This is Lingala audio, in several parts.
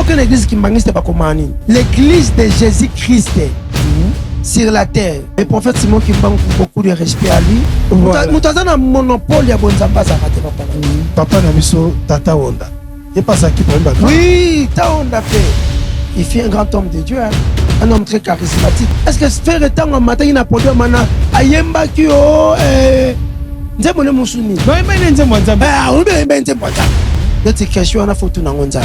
que l'église qui m'a pas comment l'église de Jésus-Christ sur la terre. Le prophète Simon qui manque beaucoup de respect à lui. Nous avons un monopole à Bonzamba. Papa Nabiso Tata Honda. Et pas ça qui prend d'accord. Oui, Tata Honda fait. Il fait un grand homme de Dieu, hein? Un homme très charismatique. Est-ce que ce frère est en matin il n'a pas de mana ayemba qui oh nzembo le musuni. Non, mais nzembo nzambe. Ah, on est bien nzembo nzambe. Cette question on a photo na nzambe.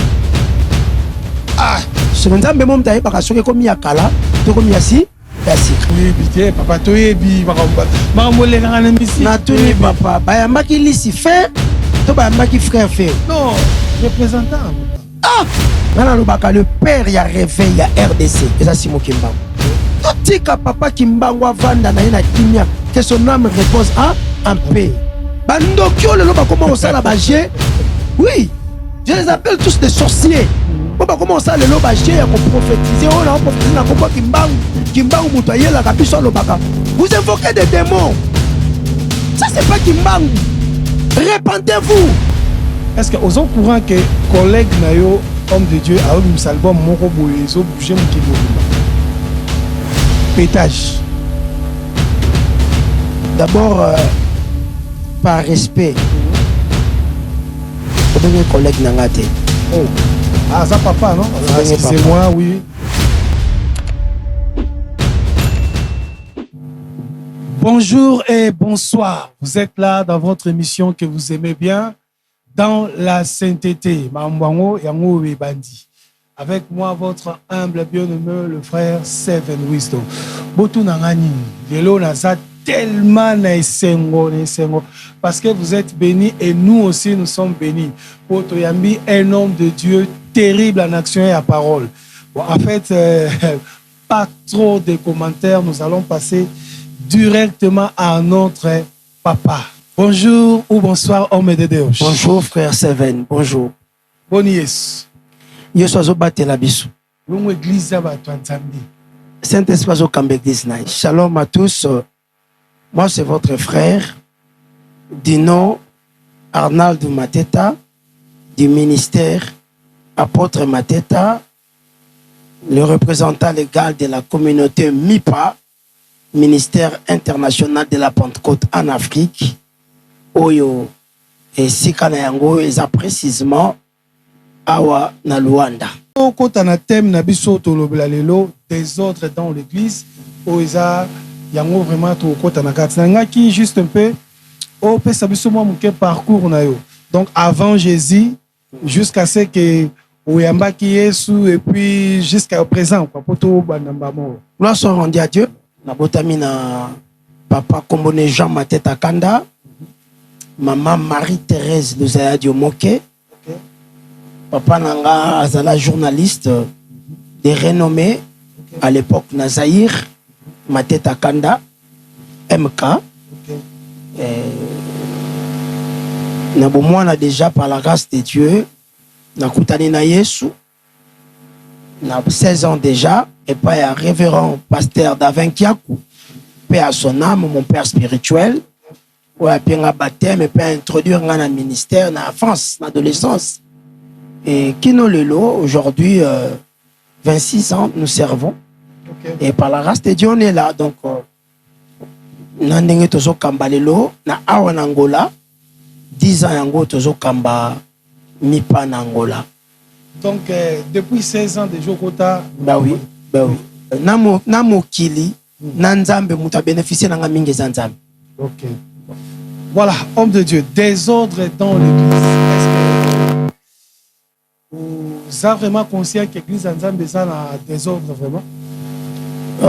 Ah, ce nzambe mom taye baka soke comme yakala, to comme yasi. Merci. Oui, bien, papa toyebi makamole ngana mbisi. Na tuni papa, bayamba ki lisi fait, to bayamba ki frère fait. Non, représentant. Ah! Le père y a réveillé, il y a RDC. Et ça, c'est mon Kimbango. Tout papa Kimbango vanda na ina kimia que son âme repose en paix. Bandokyo le loba comment on sait la bagé? Oui, je les appelle tous des sorciers. On va commencer à le bagé à prophétiser. On a prophétisé na kombo Kimbango. Kimbango mutoye la kabiso le baka. Vous invoquez des démons. Ça c'est pas Kimbango. Répentez-vous. Est-ce que aux courant que collègue nayo homme de Dieu a eu un album moko boye zo bouger mon kilo pétage d'abord par respect pour mes collègues nangate oh ah ça papa non c'est moi oui bonjour et bonsoir vous êtes là dans votre émission que vous aimez bien dans la sainteté, Mambango Yango Bandi. Avec moi, votre humble bien-aimé, le frère Seven Wisdom. Botu Nangani, Vélo Naza tellement naïsengo. Parce que vous êtes bénis et nous aussi nous sommes bénis. Poto Yambi, un homme de Dieu terrible en action et à parole. Bon, en fait, pas trop de commentaires, nous allons passer directement à notre papa. Bonjour ou bonsoir, homme de Dieu. Bonjour, frère Seven. Bonjour. Bon yes. Yesu azobate la biso. Longo église ya bato nzambe. Saint-Esprit azokambe église na. Shalom à tous. Moi, c'est votre frère, du nom Arnald Mateta, du ministère Apôtre Mateta, le représentant légal de la communauté MIPA, ministère international de la Pentecôte en Afrique. Oyo et sikana yango eza précisément awa na Luanda. Quand on a thème na biso to lobela lelo désordre dans l'église oza yango vraiment to kota na katina qui juste un peu o pesa biso mo muke parcours na yo. Donc avant Jésus jusqu'à ce que oyamba ki Yesu et puis jusqu'à présent quoi poto banamba mo. Gloire soit rendue à Dieu. Na botami na papa Kombone Jean Mateta Kanda. Maman Marie-Thérèse Luzaya Diomoke. Papa Nanga Azala journaliste de renommée à l'époque Nazaïr Mateta Kanda MK. Nabomwana déjà par la grâce de Dieu. Nakutani na Yesu. Na 16 ans déjà. Et pas un révérend pasteur Davin Kiakou. Père à son âme, mon père spirituel. Ouais, puis on a baptême et puis introduire dans le ministère, dans la France, dans l'adolescence. Et Kino Lelo, aujourd'hui, 26 ans, nous servons. Et par la grâce de Dieu, on est là. Donc, Nandenge Tozo Kamba Lelo, na Awan Angola, 10 ans Yango Tozo Kamba Mipa Angola. Donc, depuis 16 ans, déjà, Kota. Bah oui, bah oui. Namo Kili, Nanzambe, Mouta bénéficié dans la mingue Zanzambe. Ok. Voilà, homme de Dieu, désordre dans l'église. Est-ce que vous avez vraiment conscient que l'église en Zambie est en désordre vraiment?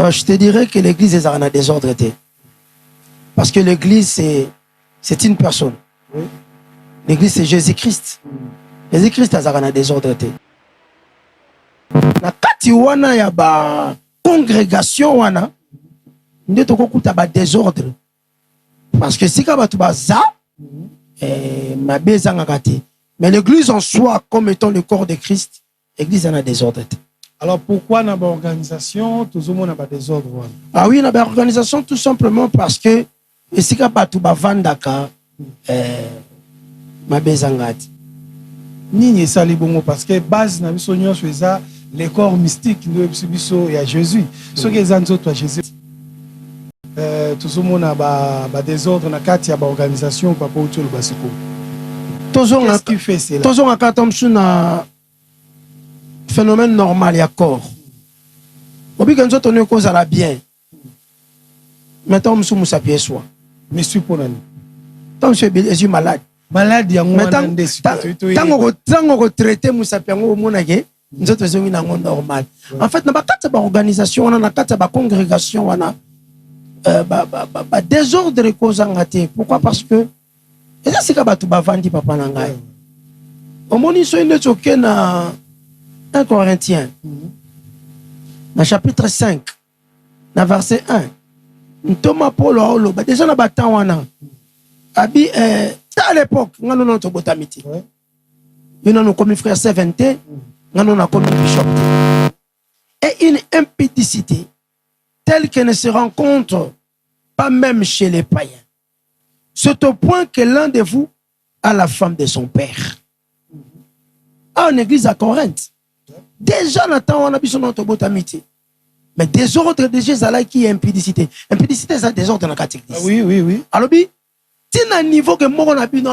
Je te dirais que l'église est en désordre. Parce que l'église, c'est une personne. Oui. L'église, c'est Jésus-Christ. Jésus-Christ est en désordre. Na kati wana ya ba congrégation wana, nde tokokuta ba désordre. Parce que si tu baza, mais l'église en soi, comme étant le corps de Christ, l'église en a désordre. Alors pourquoi dans l'organisation, tout le monde a des désordre? Ah oui, dans l'organisation, tout simplement parce que si tu vas vandaka, ma bezangati. Nini sali bongo parce que base na biso nyonso eza les corps mystiques nous biso ya Jésus. Ce que ezanzo toi Jésus. Tozomona ba désordre na kati ya ba organisation papa utolo basiko. Qu'est-ce qui fait cela? Tozonga katomsu na phénomène normal ya corps. Obi kanzo tonne cause la bien. Maintenant musu musa pieswa. Monsieur Ponani. Tant je suis malade. Malade ya ngwana ndesi. Tango retraité musa piango mona ke nzoto zongi na ngo normal. En fait na ba kata ba organisation na kata ba congrégation wana désordre cause ngate. Pourquoi? Parce que et ça c'est ka batu bavandi papa na ngai. Omoni so inde tsoke na 1 Corinthiens. Dans chapitre 5, dans verset 1, Thomas Paul a déjà na batan wana. Abi à l'époque, nous avons notre botamiti. Nous avons comme frère Séventé, nous avons comme bishop. Et une impudicité telle qu'elle ne se rencontre pas même chez les païens. C'est au point que l'un de vous a la femme de son père. En église à Corinthe. Déjà, on a besoin de notre botamiti. Mais désordre de Jésus qui est impudicité. Impudicité, c'est désordre dans la catégorie. Oui, oui, oui. Alors, c'est un niveau que moi, on a pu nous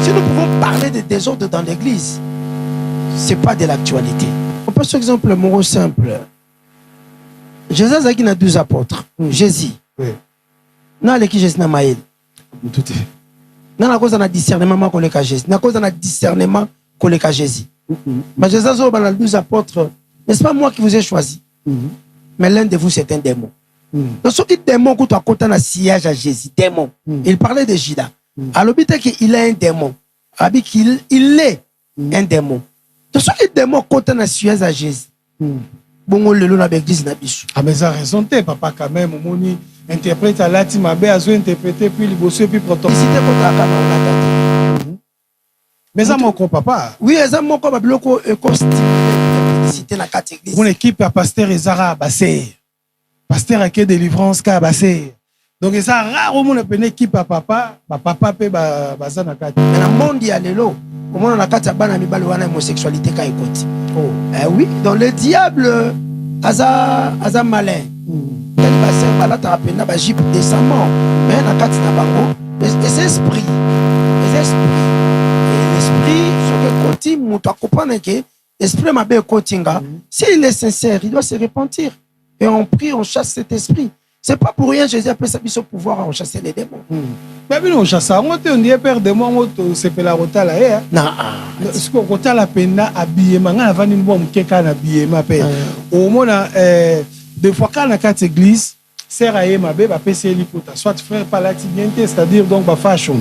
si nous pouvons parler de désordre dans l'église, ce n'est pas de l'actualité. On peut, par exemple, un mot simple. Jésus a 12 apôtres. Jésus. Oui. Non, qui Jésus n'a pas eu. Tout est. Non, la cause de discernement qu'on est à Jésus. La cause de discernement qu'on est à Jésus. Mais Jésus a 12 apôtres. N'est-ce pas moi qui vous ai choisi? Mais l'un de vous, c'est un démon. Donc, ce qui est démon, quand tu as compté un sillage à Jésus, démon. Il parlait de Judas. Alors, il est un démon. Il est un démon. Donc, ce qui est démon, quand tu as un sillage à Jésus. Bon, le long avec l'église n'a bichou. Ah, mais ça raison, papa, quand même, on interprète à l'ati, ma belle, à interpréter, puis le bosseux, puis proton. Mais ça, mon papa. Oui, ça, mon papa, bloco, c'était la catégorie. Mon équipe à pasteur Ezara Bassé. Pasteur à quai délivrance ka Bassé. Donc, ça, rare au monde, une équipe à papa, papa, pe, baza na kati. Mais dans le monde, il y a les lots. Au monde, on a kati, bana, mi balouana, homosexualité, ka écoute. Oh. Oui, donc le diable, aza malin. Tel bassin, bala, ta rappelé, na ba jip décemment. Mais na kati, na bango, les esprits. Les esprits. L'esprit, ce que côté, mouta comprendre que l'esprit m'a bien cotinga. S'il est sincère, il doit se repentir. Et on prie, on chasse cet esprit. C'est pas pour rien Jésus appelle ça au pouvoir à chasser les démons. Mais on chasse, on dit père démon, c'est la rota là. Non. Ce qu'on rota la peine habillé, man avant une bombe quelqu'un habillé ma père. Au moins des fois quand la carte église, sert à ma bébé à PC l'hypothèse. Soit frère palatiniente, c'est-à-dire donc ba fashion.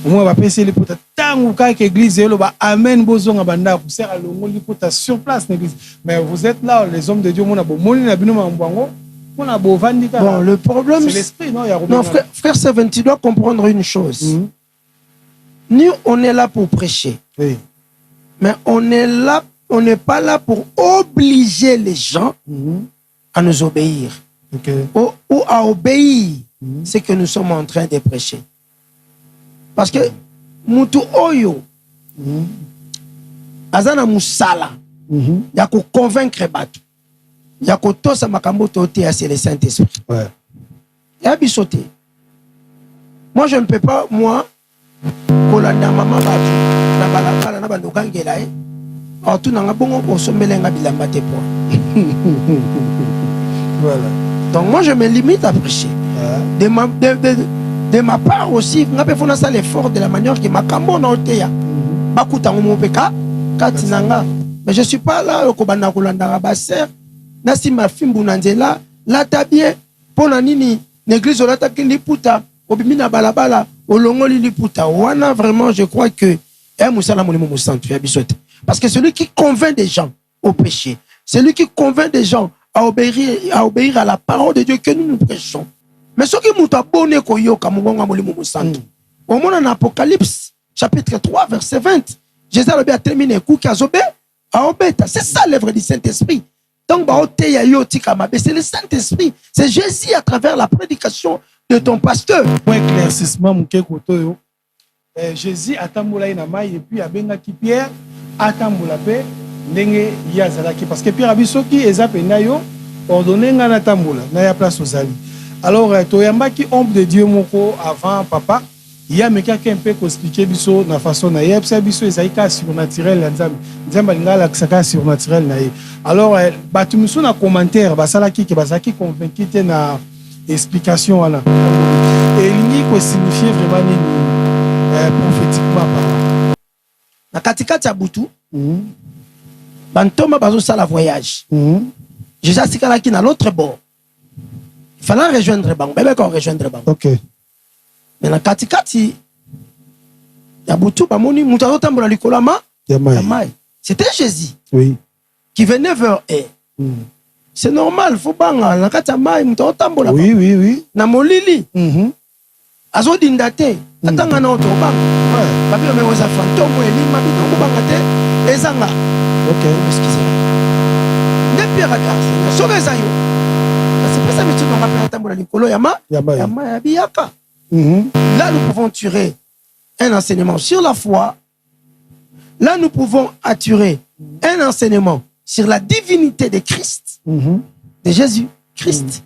Au moins, on va passer les potes. Tant ou quand l'église est là, amen, bozong abanda, vous sert à l'hypothèse sur place l'église. Mais vous êtes là, les hommes de Dieu, mon abo, mon abino mambango, mon abo vandika. Bon, le problème, c'est l'esprit, non? Non, frère Seven, tu dois comprendre une chose. Nous, on est là pour prêcher. Oui. Mais on n'est pas là pour obliger les gens à nous obéir. Okay. Ou à obéir ce que nous sommes en train de prêcher. Parce que mutu oyo azana musala ya ko convaincre batu ya ko tosa makambo tote c'est le Saint-Esprit. Ouais. Ya bisoté. Moi je ne peux pas kolanda mama batu na balakala na bandokangela tout nanga bongo ko sombelenga bilamba te point. Voilà. Donc moi je me limite à prêcher. De ma part aussi, je vais faire l'effort de la manière que ma cambo na oteya. Bakuta ngomopeka katinanga. Mais je suis pas là ko banda kolanda baser. Na si ma fimbu nanzela, la tabie pona nini l'église la takili puta, obimina balabala, olongoli liputa. Wana vraiment je crois que musala molimo musantu ya bisote. Parce que celui qui convainc des gens au péché, celui qui convainc des gens à obéir à la parole de Dieu que nous prêchons. Mais ce qui m'a abonné au monde en Apocalypse, chapitre 3, verset 20, Jésus a terminé c'est ça l'œuvre du Saint-Esprit. Donc, c'est le Saint-Esprit. C'est Jésus à travers la prédication de ton pasteur. Pour éclaircissement, mon kékoto, Jésus atambola na mai et puis abenga ki Pierre atambola pe ndenge yazalaki parce que Pierre abisoki ezapenda yo ordonné nga na tambola na ya place aux ali. Alors toyambaki ombre de Dieu moko avant papa. Il y a quelqu'un un peu qui expliquer biso na façon na yebsa biso ezaika surnaturel ya nzambe. Nzambe ngala kisaka surnaturel na ye. Alors batu miso na commentaire basalaki ke bazaki convaincu te na explication wana. Et il ko signifier vraiment ni prophétiquement parlant. Na katikati ya butu bantoma bazo sala voyage. Jésus asikalaki na l'autre bord. Il fallait rejoindre bango. Bébé qu'on rejoindre bango. OK. Mais na katikati ya butu bamoni mutu azotambola likolo ya mai. C'était Jésus. Oui. Qui venait vers eux. C'est normal, faut banga na kati ya mai mutu azotambola. Oui, oui, oui. Na molili. Azodinda te. Atanga na oto banga. Babi me oza fantôme elima bitongo banga te ezanga. OK. Excusez-moi. Ne Pierre regarde. Sogeza yo. C'est pas ça mais tu n'auras pas atambola likolo ya mai ya biyaka. Là, nous pouvons tirer un enseignement sur la foi. Là, nous pouvons attirer un enseignement sur la divinité de Christ, de Jésus, Christ.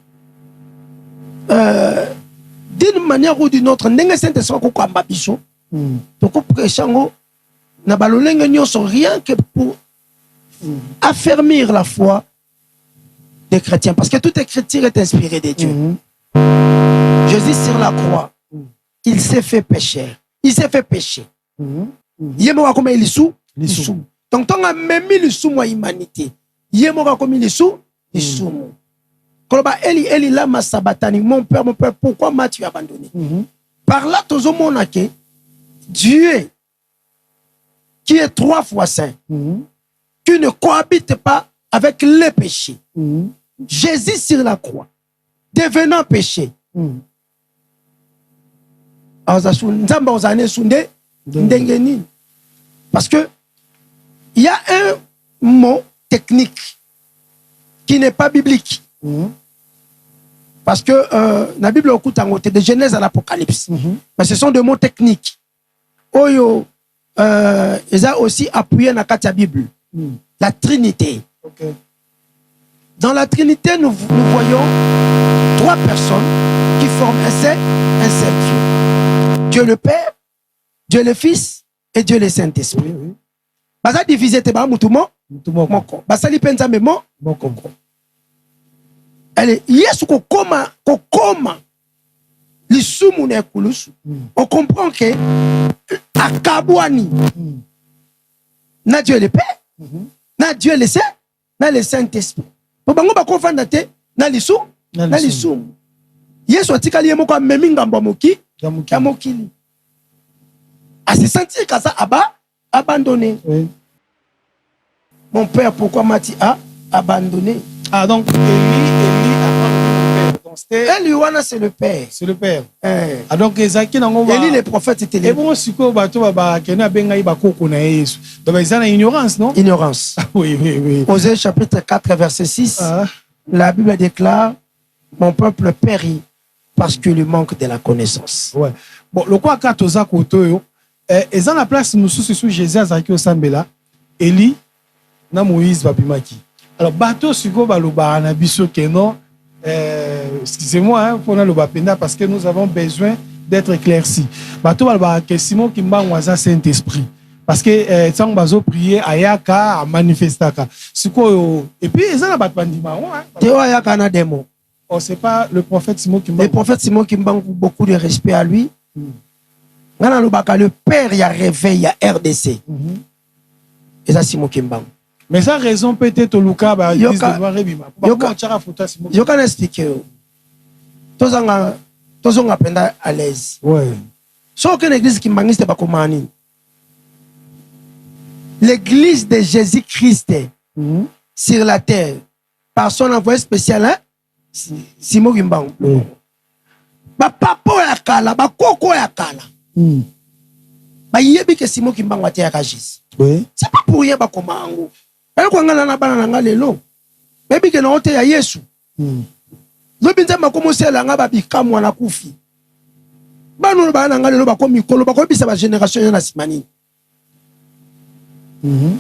D'une manière ou d'une autre, nous avons rien que pour affermir la foi des chrétiens. Parce que toute écriture est inspirée de Dieu. Jésus sur la croix, il s'est fait pécher. Il s'est fait pécher. Il est mort comme il est donc, on a même mis le sous moi humanité. Il est mort comme il est sous. Eli lama sabatani, mon père, pourquoi m'as-tu abandonné? Par là, tous au monde Dieu, qui est 3 fois saint, qui ne cohabite pas avec les péchés. Jésus sur la croix, devenant péché. Parce que il y a un mot technique qui n'est pas biblique. Parce que la Bible est de Genèse à l'Apocalypse. Mais ce sont des mots techniques. Oyo, ils ont aussi appuyé dans la Bible. La Trinité. Okay. Dans la Trinité, nous voyons 3 personnes qui forment un seul Dieu. Dieu le Père, Dieu le Fils et Dieu le Saint-Esprit. Baza divisé te ba mutumo moko. Basali penza memo moko. Allez, Yesu kokoma lisumu na ekulusu. On comprend que akabwani na Dieu le Père, na Dieu le Saint, na le Saint-Esprit. Po bango ba kofanda te na lisumu. Yesu atikali yemoko amemi ngambo moki ya mokili. A se sentir kasa abandonné. Oui. Mon père, pourquoi m'as-tu abandonné? Ah, donc Élie a abandonné mon père. Élie, c'est le père. C'est le père. Ah, donc Élie, les prophètes étaient les. Et bon, si quoi, ignorance, non? Ignorance. Oui, oui, oui. Osée chapitre 4, verset 6, la Bible déclare: mon peuple périt parce qu'il lui manque de la connaissance. Ouais. Bon, le quoi, quand on a koto, et dans la place, nous sommes Jésus Azaki Osambela, Élie, na Moïse Babimaki. Alors, bateau suko baloba na biso keno, excusez-moi, pour na loba penda parce que nous avons besoin d'être éclaircis. Bateau baloba que Simon Kimba Waza Saint-Esprit. Parce que tant bazo prier ayaka manifestaka. Suko et puis ils ont bat bandima. Théo ayaka na démon. Oh, c'est pas le prophète Simon Kimba. Le prophète Simon Kimba, beaucoup de respect à lui. Le père y a réveil, y a RDC. Et ça, Simon Kimba. Mais ça raison peut-être au Luka, je can expliquer. Tous on apprend à l'aise. Ouais. Sauf qu'une église qui manque pas comme Anine. L'église de Jésus-Christ sur la terre, par son envoyé spécial, hein? Simon Kimba. Ba papa ya kala, ba koko ya kala. Ba yebi ke Simon Kimba wate ya Jésus. Oui. C'est pas pour rien ba komango. Elle ko ngana na bana nga lelo. Bebi ke na ote ya Yesu. lobi nzambe commencé la nga ba bikamwa na kufi banu ba na nga lelo ba ko mikolo ba ko bisa ba génération na simani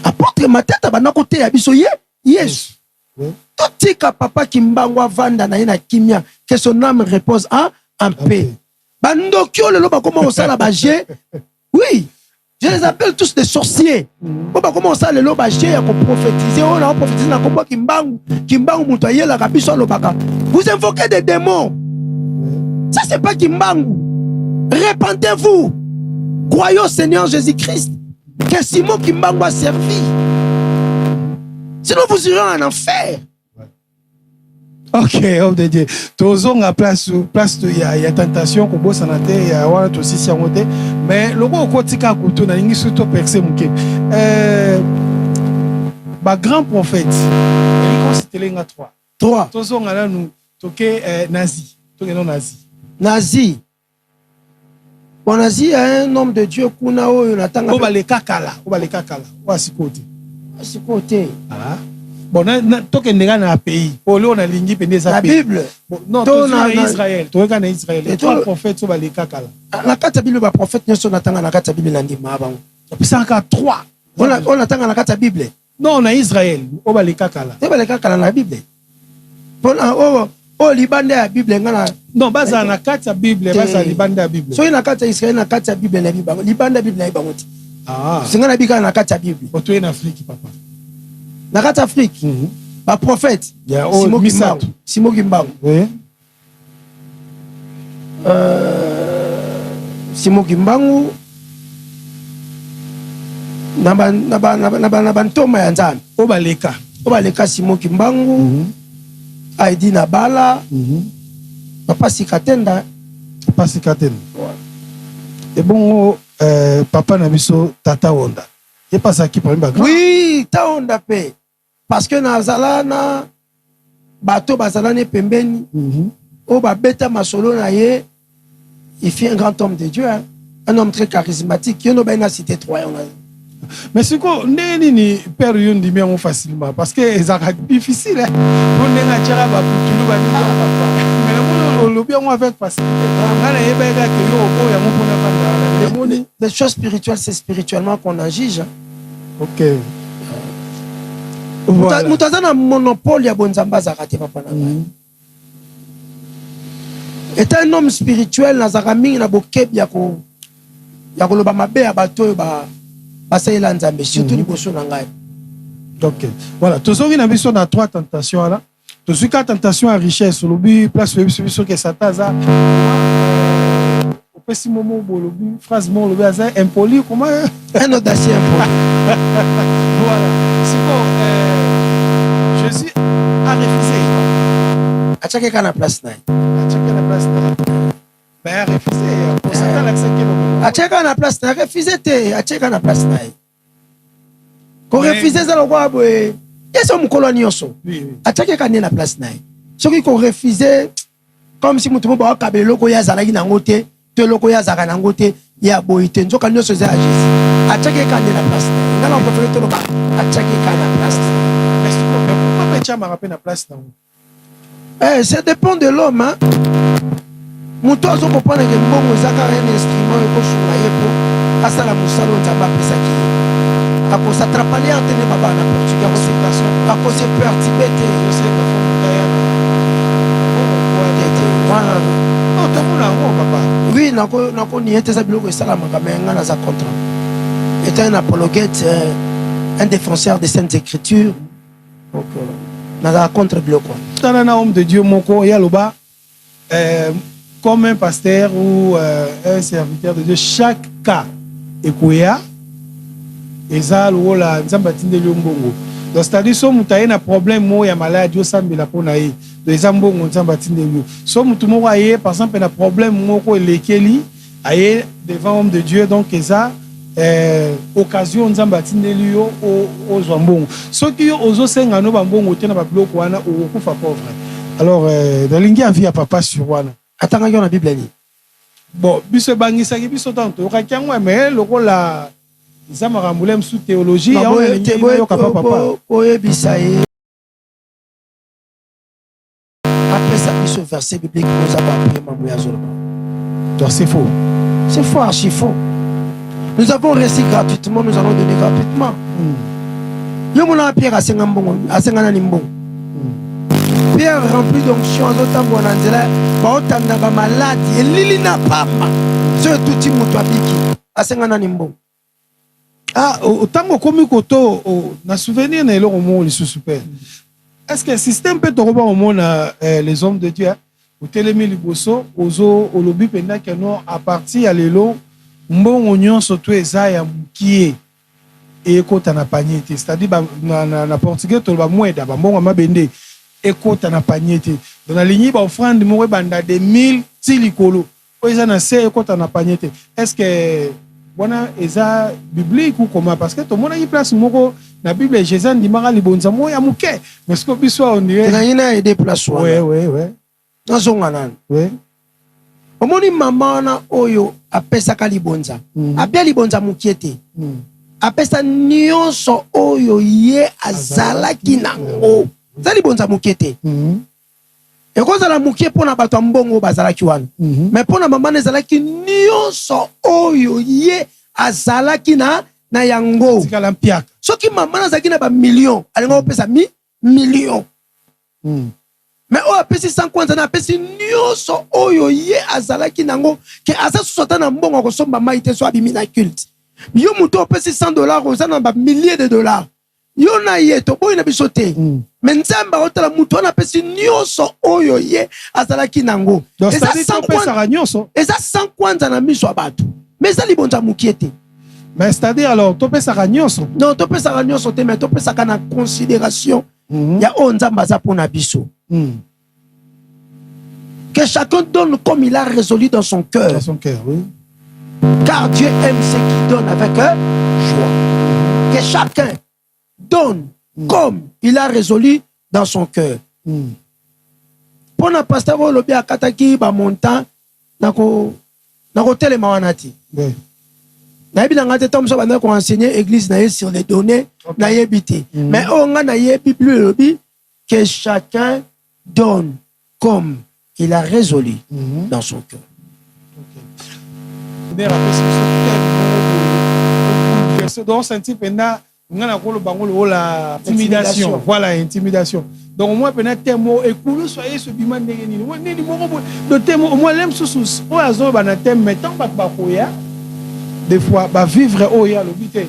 apôtre Matata ba na côté ya biso ye Yesu totika papa Kimbangu vanda na ina kimia que son âme repose en paix bandokyo lelo ba comment osala ba je oui je les appelle tous des sorciers ba comment osala lelo ba je ya ko prophétiser on a prophétiser na kombo Kimbangu muto yela ka biso lobaka vous invoquez des démons ça c'est pas Kimbangu répentez-vous croyez au Seigneur Jésus-Christ que Simon Kimbangu a servi sinon vous irez en enfer. Ok, homme de Dieu. Tozong a place il y a tentation ko bossa na te ya wana to sisi ngote mais loko kotika kuto na ngi surtout percer muke. Ba grand prophète. Il considère nga 3. Tozong ala nous toke nazi. Toke non nazi. Nazi. Bon nazi un homme de Dieu kuna oyo natanga. Obaleka kala. Wasikote. Wasikote. Ah. Bon, toke ndega na pays. Polo na lingi pende sa la Bible. Non, to na Israël. Toka na Israël. Les 3 prophètes so baleka kala. Na kata Bible ba prophète nyoso natanga na kata Bible na ndima bango. Pisaka 3. On natanga na kata Bible. Non, na Israël. O baleka kala. Te baleka kala na Bible. Pona libanda ya Bible ngana. Non, baza na kata Bible, baza libanda ya Bible. So ina kata Israël na kata Bible na Bible. Libanda Bible na bango ti. Ah. Singana bika na kata Bible. Oto en Afrique papa. Na kata Afrique. Ba prophète. Simon Kimbangu. Oui. Simon Kimbangu. Na ntoma ya Nzambe. Obaleka Simon Kimbangu. Aidi na bala. Papa Sikatenda. Et bon, papa na biso Tata Wonda. Et pas ça qui parle pas. Oui, Tata Wonda pe. Parce que nazala na bato bazala ne pembeni. O ba beta masolo na ye. Il fait un grand homme de Dieu, hein? Un homme très charismatique. Il y a une cité 3. Mais c'est quoi, ni père yundi bien facilement parce que c'est difficile. On est naturel ba pour ba mais on le bien avec facilité. Les choses spirituelles, c'est spirituellement qu'on en juge. Ok. Voilà. Mutazana monopole ya bonzamba zakati papa na. Est un homme spirituel na zakami na bokebi ya ko loba mabe ya bato ba basaila nzambe surtout liboso na ngai. Ok. Voilà, tous on a besoin de 3 tentations là. Tous 4 tentations à richesse, lobi place sur que Satan ça. Au petit moment lobi phrase mon lobi ça impoli comment un audacieux impoli. Voilà. C'est bon Jésus a refusé. Achake kana place na. Mais a refusé pour Satan l'accepter. Acheka na place na refusé te acheka na place na. Ko refusé za lokwa boye. Yeso mukolo nyonso. Acheke kana na place na. Soki ko refusé comme si mutu ba kabelo loko ya zalaki na ngote, te loko ya zaka na ngote ya boyite nzoka nyonso za Jésus. Acheke kana na place na. Ngala ko fele to loka acheke kana na place. Mais pourquoi Pecha m'a rappelé na place na? Ça dépend de l'homme hein. Muto azo comprendre que mbongo zaka un instrument ko sunga yepo asala musalo nzamba pesa ki ako s'attraper à tenir baba na portugais consultation ako se pertibete je sais pas non tamuna ngo papa oui nako ni ete za biloko esala makamenga na za contre était un apologète un défenseur des saintes écritures donc na za contre biloko tana na homme de Dieu moko ya loba comme un pasteur ou un serviteur de Dieu, chaque cas est quoi et ça le la nzambatinde limbongo. Donc c'est-à-dire si on a un problème moi ya maladie au sambi la pona yi de nzambongo nzambatinde liyo. Si on a par exemple un problème moi ko lekeli aye devant homme de Dieu donc ça occasion nzambatinde liyo au zambongo. Ceux qui ozo senga no bambongo tena ba bloco wana o kufa pauvre. Alors dans lingi envie à papa sur wana. Atanga yo na Bible ni. Bon, biso bangisaki biso tanto okakiango mais lokola zamara mulem sous théologie ya on lingi yo papa. Oye bisaye. Après ça biso ce verset biblique nous avons appris Mamouya Zolba. Donc c'est faux. C'est faux, archi faux. Nous avons reçu gratuitement, nous allons donner gratuitement. Yo mona Pierre a sengambongo, a sengana nimbongo. Pierre rempli d'onction, azotambo na nzela, baotanda ba maladi, elili na pamba. Ce tout mutu abiki, a sengana nimbongo. Ah, autant comme koto, na souvenir na eloko mo li super. Est-ce que le système peut te revoir au monde les hommes de Dieu? Au télémi liboso, ozo olobi penda que non à partir à l'élo, mbon oignon surtout ezaya mukie et kota na panier. C'est-à-dire na portugais to ba moeda ba mbongo mabende et kota na panier. Dans la ligne ba offrande mo banda de 1000 tilikolo. Oza na se et kota na panier. Est-ce que bona eza biblique ou comment? Parce que tout le monde a une place moko na Bible Jésus dit mara libonza mo ya muke. Mais ce que biso on dirait na ina aider place wa. Ouais. Nazonga nan. Ouais. Omoni mama na oyo apesaka libonza. Abia libonza mukiete. Apesa nyonso oyo ye azalaki nango. Za libonza mukiete. Et quand la mukie pona bato mbongo bazalaki wana. Mais pona mama ne zalaki nyonso oyo ye azalaki na yango. Tikala mpiaka. Soki mama na zalaki na ba million, alinga opesa million. Mais o apesi 100 kwanza na apesi nyonso oyo ye azalaki nango ke asa susota na mbongo ko somba maite so abimi na culte. Yo muto opesi $100 oza na ba milliers de dollars. Yo na ye to boy na bisote. Mais nzamba otala muto na apesi nyonso oyo ye azalaki nango. Eza 100 kwanza nyonso. Eza 100 kwanza na miso abatu. Mais ça libonza mukiete. Mais c'est-à-dire alors to pesa nyonso. Non, to pesa nyonso te mais to pesa kana considération. Ya o nzamba za pona biso. Que chacun donne comme il a résolu dans son cœur. Dans son cœur, oui. Car Dieu aime ceux qui donnent avec joie. Que chacun donne comme il a résolu dans son cœur. Pour na pasteur olobi akataki ba montant nako telema wanati. Na yebi ngate tom so bana ko enseigner église na sur les données na yebité. Mais on a na yebi Bible olobi que chacun donne comme il a résolu dans son cœur. Donc, intimidation. Voilà, intimidation. Donc, moi, peut-être que moi, écoute, soyez ce biman de Génie. Moi, l'aime sous sous. Moi, à zone, je t'aime, mais tant que des fois, vivre au ya, le but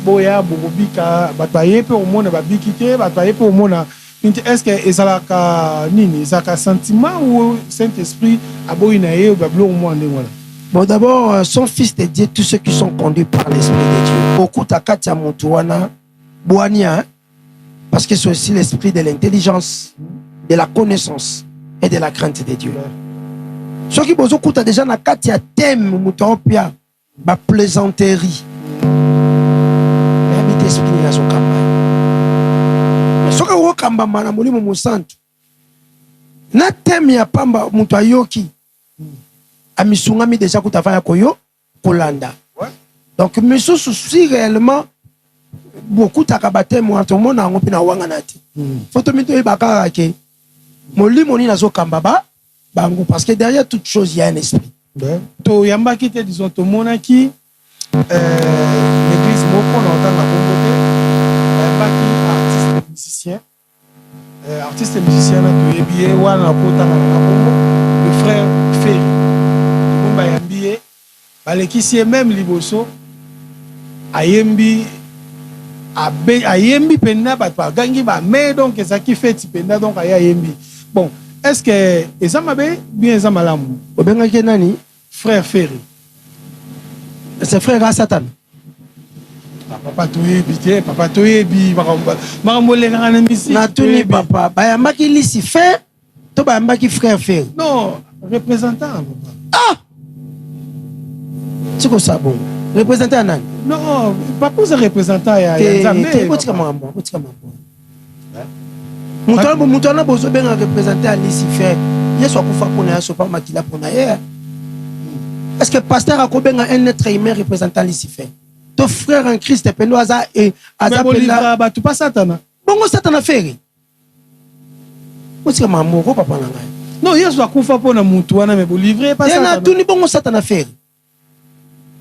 boya, bobika, batailler pour au monde, babikité, batailler pour au monde. Est-ce que ezalaka nini, ezalaka sentiment ou Saint-Esprit aboinaye ou bablo au monde? Bon, d'abord, son fils de Dieu, tous ceux qui sont conduits par l'Esprit de Dieu. Beaucoup takatia moutouana, boania, parce que c'est aussi l'esprit de l'intelligence, de la connaissance et de la crainte de Dieu. Ceux qui bozo kuta déjà na katia thème moutopia, ba plaisanterie. Mais habite esprit na zo campagne. Soka wo kamba mana mulimo musantu. Na thème ya pamba mutu ayoki. Amisungami déjà kutafanya koyo kolanda. Donc misusu si réellement beaucoup takabate mo antomo na ngopi na wanga nati. Photo mito ibaka ke molimo ni nazo kamba bango parce que derrière toute chose il y a un esprit. To yamba kite disons to monaki l'église moko na otanga kombote yamba ki artiste musicien na to yebié wana kota na kombo le frère Ferry. Bayambié, balekisi même liboso ayembi ayembi penda ba gangi ba mais donc ça qui fait penda donc ayembi. Bon, est-ce que ezamabe bien ezamalamu obenga nani frère Ferry? C'est frère à Satan. Papa toyebi papa toyebi makambolenga na misi na tuni papa bayambaki Lucifer to bayambaki frère Ferry. Non, représentant. Ah, c'est quoi ça bon? Représentant nani? Non, pas pour représentant ya Nzambe. Botika mambo. Mutana bozo benga représenter Lucifer. Yesu akufa pona yesu pa makila pona ye. Est-ce que pasteur akobenga un être humain représentant Lucifer? Ton frère en Christ pendo aza et aza pela ba tu pas Satan. Bongo Satan a fait. Otika mamoko papa na ngai. Non, Yesu akufa po na mutu wana me bo livrer pas ça. Na tuni bongo Satan faire.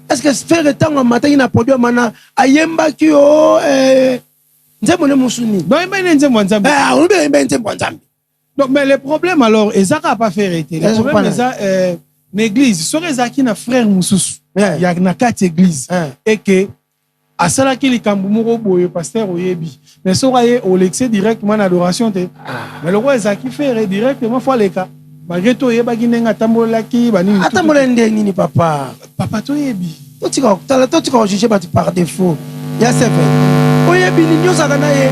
Est-ce que faire tant matin na produit mana ayemba ki o nzembo ne musuni. Non, il m'a nzembo nzambe. On be nzembo nzambe. Donc mais le problème alors ezaka pas faire été. Le problème eza l'église, sore ezaki na frère mususu. Ya na kati église et que asala ki likambu moko boye pasteur oyebi. Mais sora ye au l'excès directement en adoration te. Mais le roi ezaki faire directement fois les cas. Malgré tout yeba ki ndenga tambola ki bani. Atambola ndeni papa. Papa to yebi. Totika juger par défaut. Ya c'est vrai. Oyebi ni nyosa kana ye.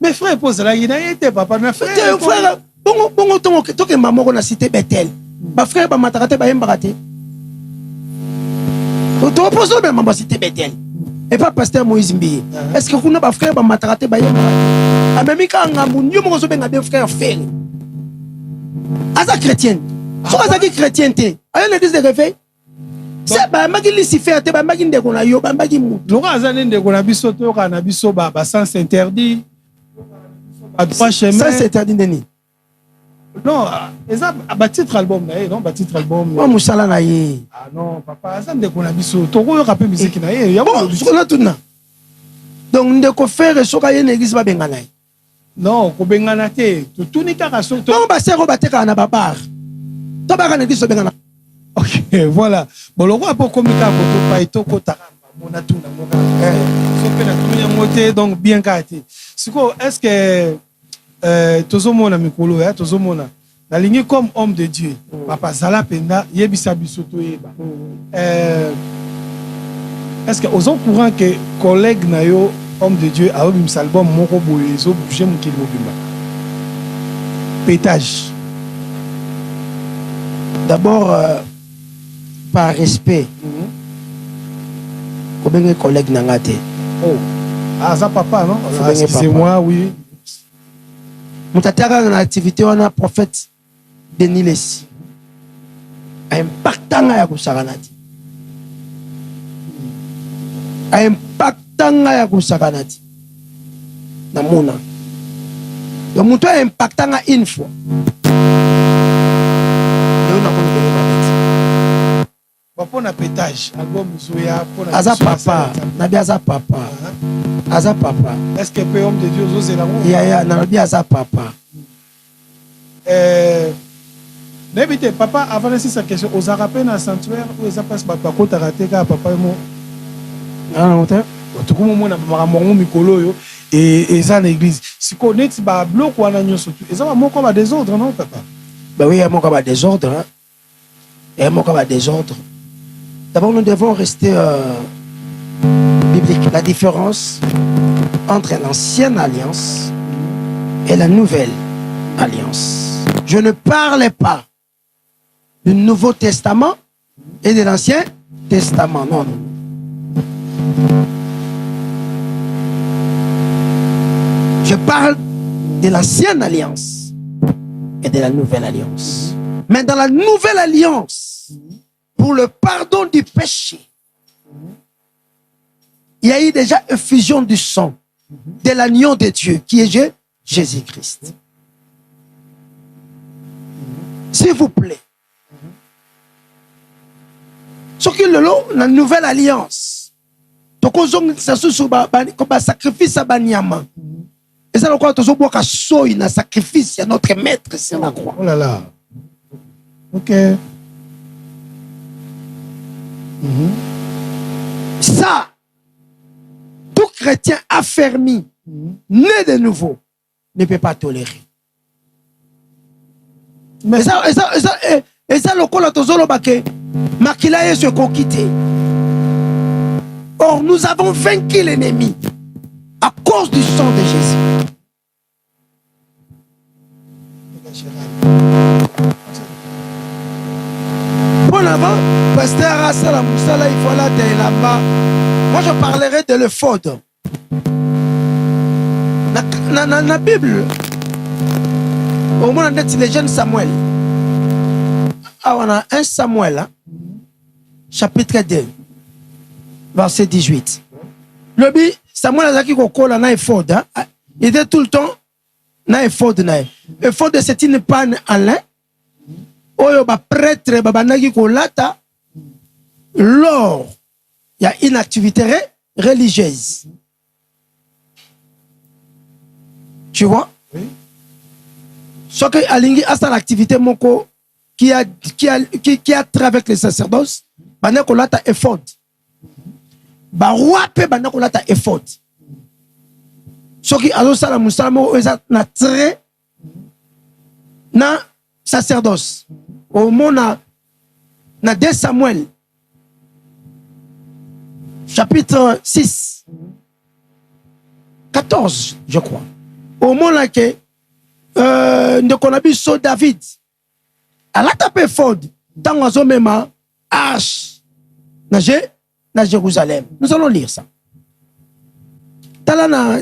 Mes frères posent la guinée, était papa, mes frères. Frère, bongo toke mamoko na cité Bethel. Ba frère ba matarate ba yembarate. To pose le même cité Bethel. Et pas pasteur Moïse Mbi. Est-ce que kuna ba frère ba matarate ba yembarate? Amemi ka ngamu nyo mo so benga be frère frère. Asa chrétien. So asa ki chrétien te. Ayo l'église de réveil. C'est ba magi Lucifer te ba magi ndeko na yo ba magi mu. Loko asa ndeko na biso to ka na biso ba sens interdit. Ça c'est interdit Denis. Non, ça ba titre album na non ba titre album. Moi musala na ye. Ah non, papa, ça ndeko na biso. Toko yo rapper musique na ye. Ya bon, so na tuna. Donc ndeko faire soka ye na église ba bengana. Non, ko bengana te. To tuni kaka so to. Bon ba sero ba teka na babar. To ba kana église so bengana. OK, voilà. Bon le roi pour communiquer ko to pa itoko taramba mona tuna mona. So pe na tuni ngote donc bien kate. Siko, est-ce que tozomona mikolo ya tozomona na ligne comme homme de Dieu papa zala penda yebisa biso to yeba est-ce que aux courant que collègue na yo homme de Dieu a obim album moko boye zo bouger mon kilo bimba pétage d'abord par respect comme collègue nangate oh ah ça papa non c'est moi oui mutataka na activité wana prophète Denis Lessi impactanga ya kusakanati impactanga ya kusakanati na mona yo muto impactanga une fois yo na konde papa na pétage album zoya pour aza papa na bi aza papa aza papa. Est-ce que peut homme de Dieu oser la mort? Ya na bi aza papa. N'habite papa avant de cette question aux arapes na sanctuaire où ça passe papa ko tarate ka papa mo. Ah non te. To ko mo na makambo mikolo yo et ça l'église. Si connaît ba bloc wana nyoso tu. Et ça va mo comme désordre non papa? Ben oui, il y a mon comme désordre hein. Il y a mon comme désordre. D'abord nous devons rester biblique. La différence entre l'ancienne alliance et la nouvelle alliance. Je ne parle pas du Nouveau Testament et de l'Ancien Testament. Non, non. Je parle de l'ancienne alliance et de la nouvelle alliance. Mais dans la nouvelle alliance, pour le pardon du péché, il y a eu déjà effusion du sang de l'agneau de Dieu qui est Jésus-Christ. S'il vous plaît. Ce qui est la nouvelle alliance. Donc, on a sacrifice à Banyama. Et ça, on a sacrifice à notre maître sur la croix. Oh là là. Ok. Ça, tout chrétien affermi, né de nouveau, ne peut pas tolérer. Mais et ça, le col à Tozolo Baké, Makila est ce qu'on quitté. Or, nous avons vaincu l'ennemi à cause du sang de Jésus. Bon avant, pasteur Assala Moussala, il faut là là-bas. Moi, je parlerai de l'ephod. Dans la Bible, au moins, on a les jeunes Samuel. Ah, on a 1 Samuel, hein? Chapitre 2, verset 18. Le Samuel a dit qu'on colle un ephod. Il était tout le temps na effort na effort de c'est une panne en lin oyo ba prêtre babandaki kolata lors il y a une activité religieuse. Tu vois? Oui. Ce que alingi a l'activité moko qui a trait avec les sacerdoces, bana kolata effort. Ba roi pe bana kolata effort. Ce qui a sala musalamo na trait na sacerdoce. Au moment na 2 Samuel chapitre 6 14 je crois. Au moment que de konabiso David a la tapé ford dans la même arche na Jérusalem. Nous allons lire ça. Talana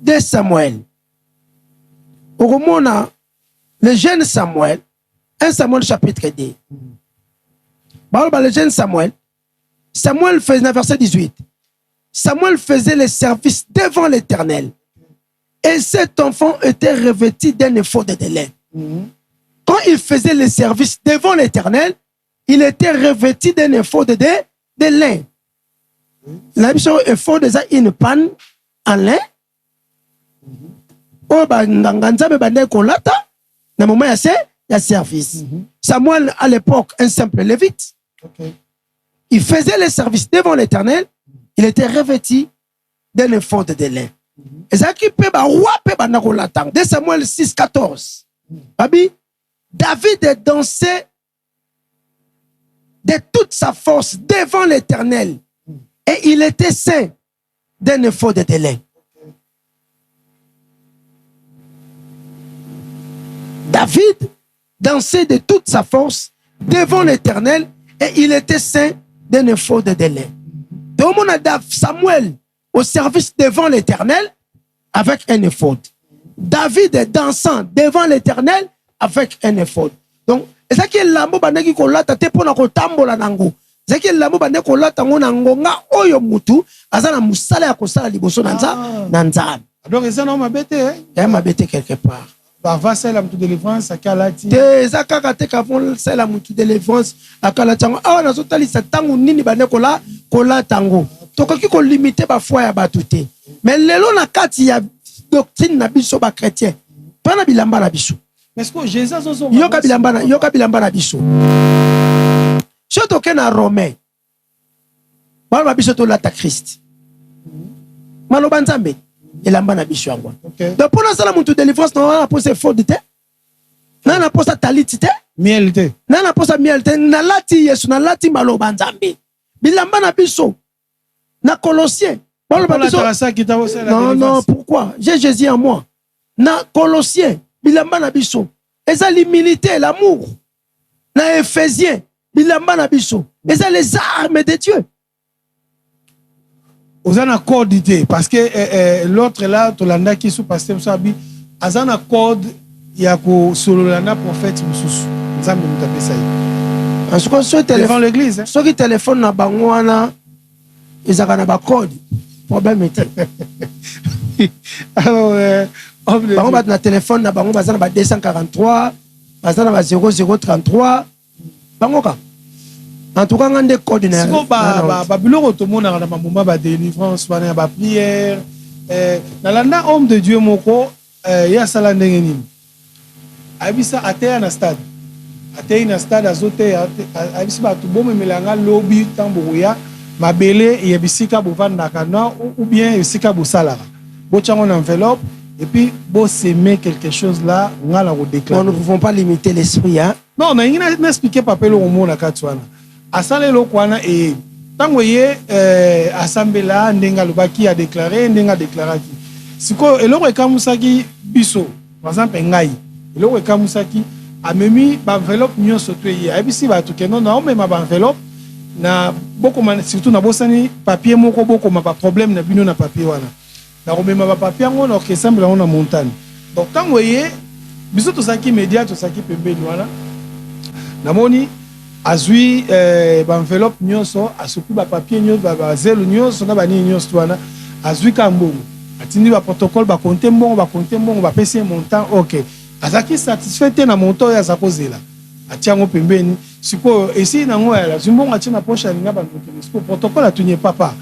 2 Samuel. Au moment le jeune Samuel, 1 Samuel chapitre 2. Le jeune Samuel faisait, verset 18. Samuel faisait le service devant l'Éternel. Et cet enfant était revêtu d'un éphod de lin. Quand il faisait le service devant l'Éternel, il était revêtu d'un éphod de lin. La mission éphod est une panne en lin. Na moment il y a service. Samuel à l'époque un simple lévite. Il faisait le service devant l'Éternel. Il était revêtu d'un éphod de lin. Et ça qui peut roi peut banakolata. De Samuel 6:14. Babi, David dansait de toute sa force devant l'Éternel et il était saint d'un éphod de lin. David dansait de toute sa force devant l'Éternel et il était saint d'un éphod de lin. Donc on a Samuel au service devant l'Éternel avec un éphod. David dansant devant l'Éternel avec un éphod. Donc, c'est ça qui est l'amour bandaki kolata te pona ko tambola nango. C'est qui est l'amour bandaki kolata ngona ngonga oyo mutu azana musala ya kosala liboso nanza. Donc ça non mabete hein? Mabete quelque part. Parfois c'est la mutu délivrance akalati. Te za kaka te kavon c'est la mutu délivrance akalati ngo. Ah na zotali sa tangu nini bandeko la kolata ngo. Tokoki ko limiter ba foi ya batute. Mais lelo na kati ya doctrine na biso ba chrétien. Pas na bilamba na biso. Est-ce que Jésus zo yoka bilamba na biso. Surtout que na Romain. Ba biso to la ta Christ. Maloba nzambe elamba na biso yango. Donc pour na sala muntu délivrance na pose faux de te. Na pose taliti te. Miel te. Na pose miel te na lati Yesu na lati maloba nzambe. Bilamba na biso. Na Colossiens. Non, pourquoi? J'ai Jésus en moi. Na Colossiens, bilamba na biso. Et ça l'humilité, l'amour. Na Éphésiens, bilamba na biso. Et ça les armes de Dieu. Vous avez un code d'idée parce que l'autre là, Tolanda qui sous pasteur Sabi, a un code yako sololana prophète mususu. Nzambe mutape ça. En ce cas, devant l'église. Ceux qui téléphonent na bangwana, ils ont un code. Problème était. Alors, on va na téléphone na bango bazana ba 243, bazana ba 0033. Bangoka. En tout cas, on a des codes. Si on ba biloko to mona na moment ba délivrance ba ba prière na landa homme de Dieu moko ya sala ndenge nini. Abisa ateya na stade. Ateya na stade azote abisa ba to bomo melanga lobby tambo ya mabele yebisika bovandaka na ou bien yebisika bosalaka. Bochango na enveloppe et puis bo s'aimer quelque chose là ngala ko déclarer. Nous ne pouvons pas limiter l'esprit hein. Non, on a expliqué papelo au mona katwana. Asale lokwana et tango ye assemblée ndenga lobaki a déclaré ndenga déclaraki. Siko eloko ekamusaki biso par exemple ngai eloko ekamusaki amemi ba enveloppe nyonso to ye abisi ba tukeno na omema ba enveloppe na boko surtout na bosani papier moko boko ma problème na bino na papier wana na omema ba papier ngo na okessemble ngo na montagne. Donc tango ye biso to saki média to saki pembeni wana namoni azui ba enveloppe nyonso asuki ba papier nyonso ba zelo nyonso na ba ni nyonso wana azui kambongo atindi ba protocole ba compter mbongo ba pesi montant OK azaki satisfait te na montant ya zakozela atiango pembeni siko esi nango ya zimbongo atia na poche alinga ba siko protocole atunye papa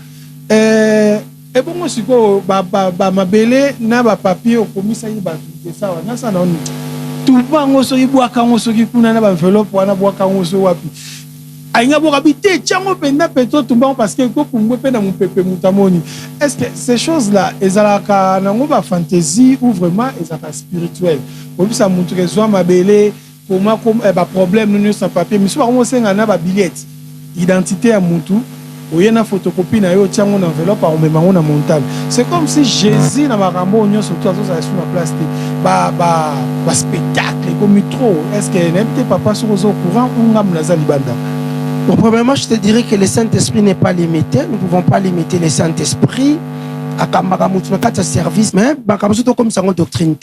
et bon siko ba mabele na ba papier okomisa yi ba sawa na sana on tout bango so ibwaka ngo so kikuna na ba enveloppe wana bwaka ngo so wapi ainga boka bité tiango penda peto tumba parce que ko pungwe pe na mupepe mutamoni. Est-ce que ces choses là ezalaka nango ba fantaisie ou vraiment ezalaka spirituel ou bisa muntu kezo mabele comment ba problème nous sans papier mais souvent on senga na ba billet identité ya muntu oyena photocopie na yo tiango na enveloppe au même na montagne. C'est comme si Jésus na makambo onyo surtout azo sur la place ba spectacle comme trop. Est-ce que n'était papa sur au courant ou ngam naza libanda? Bon, premièrement, je te dirais que le Saint-Esprit n'est pas limité. Nous ne pouvons pas limiter le Saint-Esprit à Kamagamutunakata service, mais Bakamuto comme ça en doctrine.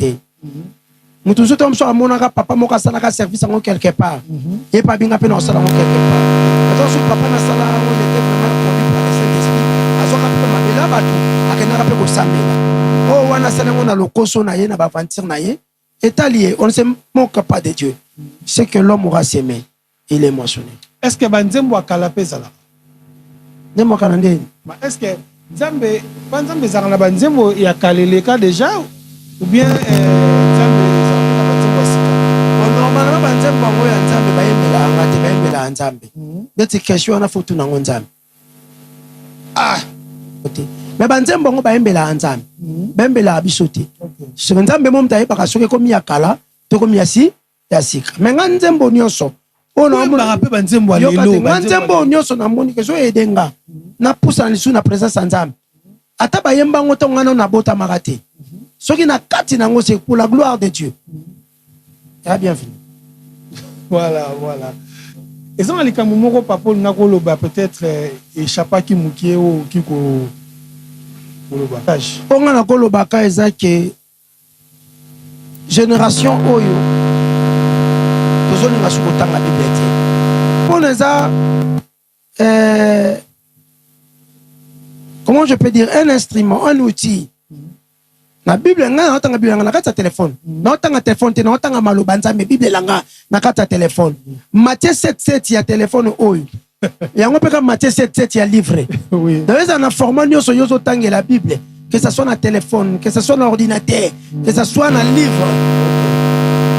Nous tous sommes sur mon papa moka salaka service en quelque part. Et pas bien à peine en salon quelque part. Attention, papa n'a sala on était vraiment conduit par le Saint-Esprit. Azoka pe mabela batu akena pe ko samela. Oh wana sala on a le koso na ye na ba aventure na ye. Est allié, on ne se moque pas de Dieu. Ce que l'homme aura semé, il est moissonné. Est-ce que banzembo akalape zala? Nemo kanande. Est-ce que banzembe zala banzembo ya kaleleka déjà ou bien nzambe zala banzembo sika? Normalement banzembo ngo ya nzambe bayembela ngate bayembela nzambe. Ndeti question na fotu na nzambe. OK. Mais banzembo ngo bayembela nzambe. Bayembela bisote. Sur nzambe mo mtaye baka soke komi ya kala to komi ya sika. Mais nzambe nyonso on a rappelé banzembo alelo banzembo nyonso na moni ke so edenga na pousa lisu na présence nzambe ata bayemba ngo tonga na bota makate soki na kati nango c'est pour la gloire de Dieu. Ah bien fini. Voilà. Et ça les kamomoko papa ngako loba peut-être échappa ki mukie o kiko loba page onga na ko loba ka ezake génération oyo tozolinga sukotanga bibliothèque on a comment je peux dire un instrument, un outil. La Bible nga na Bible nga na kata téléphone. Na otanga téléphone te na otanga maloba nzambe Bible langa na kata téléphone. Matthieu 7:7 ya téléphone oyo. Yango peka Matthieu 7:7 ya livre. Oui. Dans un format nyoso yoso tangue la Bible, que ça soit na téléphone, que ça soit na ordinateur, que ça soit na livre.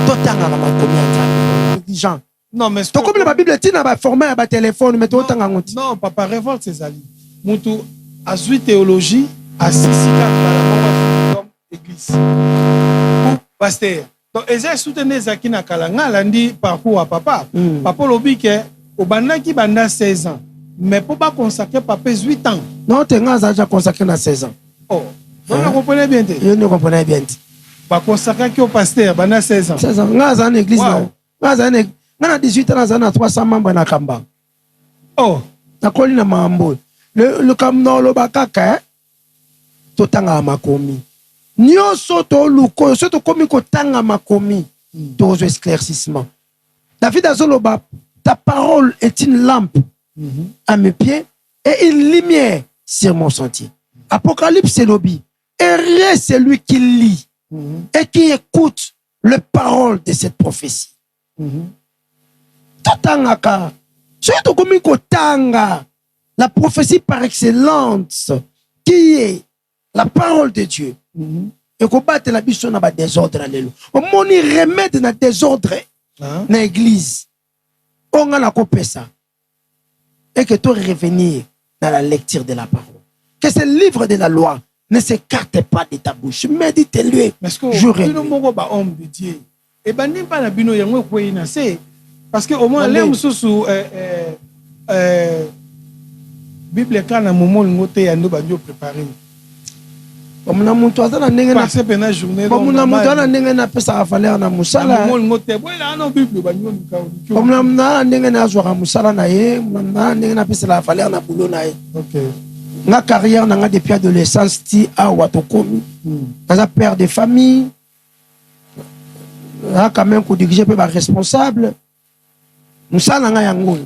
Totanga na makomi nzambe. Négligent. Non mais to comme la Bible tina ba format ba téléphone mais to tanga ngoti. Non, papa révolte ses alliés. Mutu azui théologie à sisika la mama église. Ou pasteur. Donc eza soutenir zaki na kalanga landi parcours à papa. Papa lobi ke obanda ki banda 16 ans. Mais pour pas consacrer papa 8 ans. Non, tu as déjà consacré à 16 ans. Oh, vous comprenez bien. Je ne comprenais bien. Pas consacré au pasteur pendant 16 ans. 16 ans. Nous avons une église. Nous avons 18 ans, nous avons 300 membres dans Kamba. Oh, na koli na mambo. Le kamno lo bakaka to tanga makomi. Nyoso to luko, so to komi ko tanga makomi. To éclaircissement. David azoloba, ta parole est une lampe à mes pieds et une lumière sur mon sentier. Apocalypse c'est l'obi. Heureux c'est lui qui lit et qui écoute les paroles de cette prophétie. Totangaka. Surtout comme tanga la prophétie par excellence qui est la parole de Dieu. Et qu'on batte la biche na ba désordre alléluia. On moni remède na désordre na église. On a la copesa. Et que tu revenir dans la lecture de la parole. Que ce livre de la loi ne s'écarte pas de ta bouche. Médite-le jour et nuit. Et ben n'est pas la bino yango ko ina c'est parce que au moins les mususu Bible kana momo ngote ya ndo banjo préparer. Omuna muntu azana ndenge na passer pena journée. Omuna muntu ana ndenge na pesa valeur na musala. Momo ngote bola na Bible banjo nkawo. Omuna na ndenge na azwa musala na ye, omuna ndenge na pesa la valeur na boulot na ye. OK. Ma carrière n'a depuis adolescence ti a watokomi. Dans père de famille. Là quand même ko diriger pe ba responsable. Musala nga yango.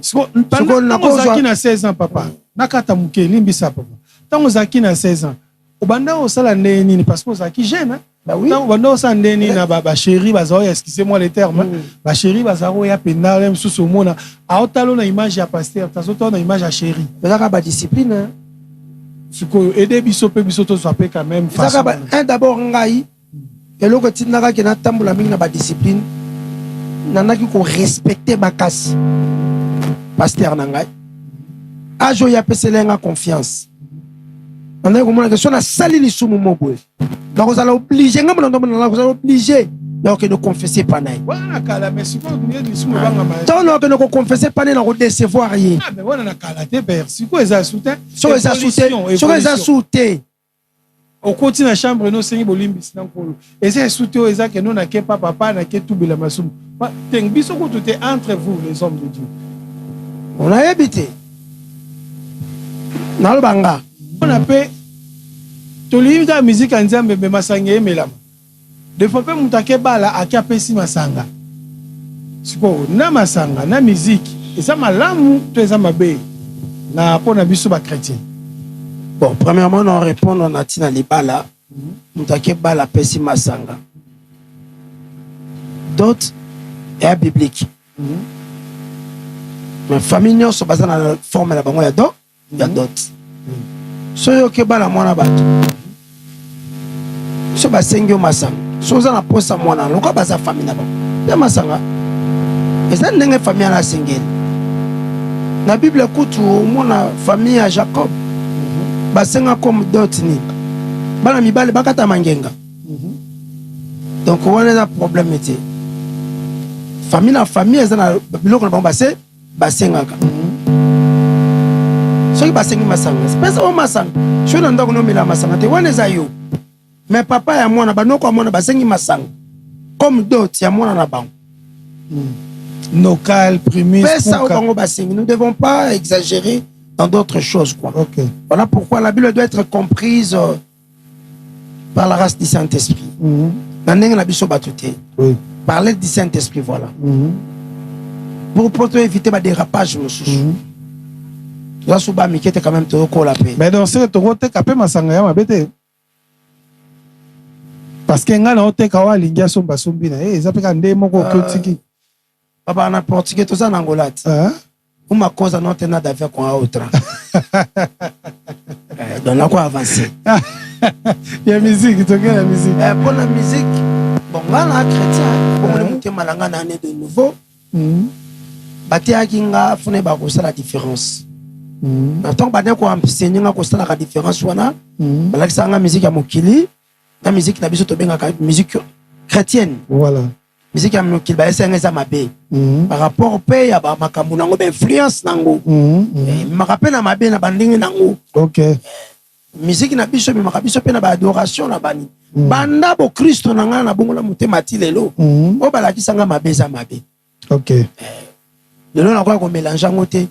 Tango zaki na 16 ans papa. Nakata muke limbisa papa. Tango zaki na 16 ans. Obanda osala ndeni parce que ça qui gêne. Bah oui. Tant obanda osala ndeni na ba chéri bazao, excusez-moi les termes. Ba chéri bazao ya pena même sous mona. A otalo na image ya pasteur, tazoto na image ya chéri. Ezaka ba discipline. Siko aider biso pe biso to soit quand même façon. Ezaka d'abord ngai eloko tinaka ke na tambola mingi na ba discipline. Nanaki ko respecter bakasi. Pasteur na ngai. Ajo ya peselenga confiance. On a comme que si on a sali les sous mon boy. Donc vous allez obliger, vous allez obliger donc de confesser pas naï. Voilà kala mais si vous venez de sous banga ma. Donc que nous confesser pas naï, on décevoir rien. Ah mais voilà na kala te père. Si quoi ça soutien? Sur les assoutés. Au côté na chambre no sengi bolimbi sinan kolo. Et c'est soutien eza que nous na ke papa na ke tout bila masum. Teng biso ko tout est entre vous les hommes de Dieu. On a habité. Dans le banga. On appelle to limita musique nzambe be masanga emelama. De fois pe mutake bala akapesi masanga. Siko na masanga na musique eza malamu to eza mabe na pona biso ba chrétien. Bon, premièrement on répond on a tina libala mutake bala pesi masanga. D'autres est biblique. Mais famille non so basé dans la forme la bango ya do ya d'autres. Soyo ke bala mwana bato so basengyo masanga so za na posa mwana loka baza famille na ba ya masanga eza ndenge famille na sengeli na bible kutu mona famille ya Jacob basenga comme dot ni bana mibale bakata mangenga donc on a un problème était famille na famille eza na biloko na bango basenga soki basengi masanga pesa o masanga so na ndako no mila masanga te wana eza yo mais papa ya mwana banoko ya mwana basengi masanga comme dot ya mwana na bango local primis pesa o bango basengi. Nous ne devons pas exagérer dans d'autres choses quoi. OK. Voilà pourquoi la Bible doit être comprise par la race du Saint-Esprit. Na ndenge na biso batuté. Oui. Par l'aide du Saint-Esprit voilà. Pour éviter ba dérapage mususu. Quand même mais dans ce que tu as masanga ya mabete parce que nga na ote kawa lingia somba sombina eza peka nde moko kotiki papa na portugais to za na ngolati uma cause non tena d'affaire qu'on a autre donc là quoi avancer ya musique to la musique pour la musique bon là na chrétien comme le muté malanga na année de nouveau batia kinga fune ba ko la différence. Tant que nous avons enseigné la différence, nous avons la musique à Mokili, la musique na musique chrétienne. Voilà. Musique à Mokili, c'est un mabé. Par rapport au pays, il y a une influence. Je me rappelle à mabé na banding nango. OK. Musique na biso, mais ma biso pe na adoration na bani. Banda bo Christ na na bongo la mutema tilelo. O balaki sanga mabé za mabé. OK. Lelo na kwa ko mélanger ngote.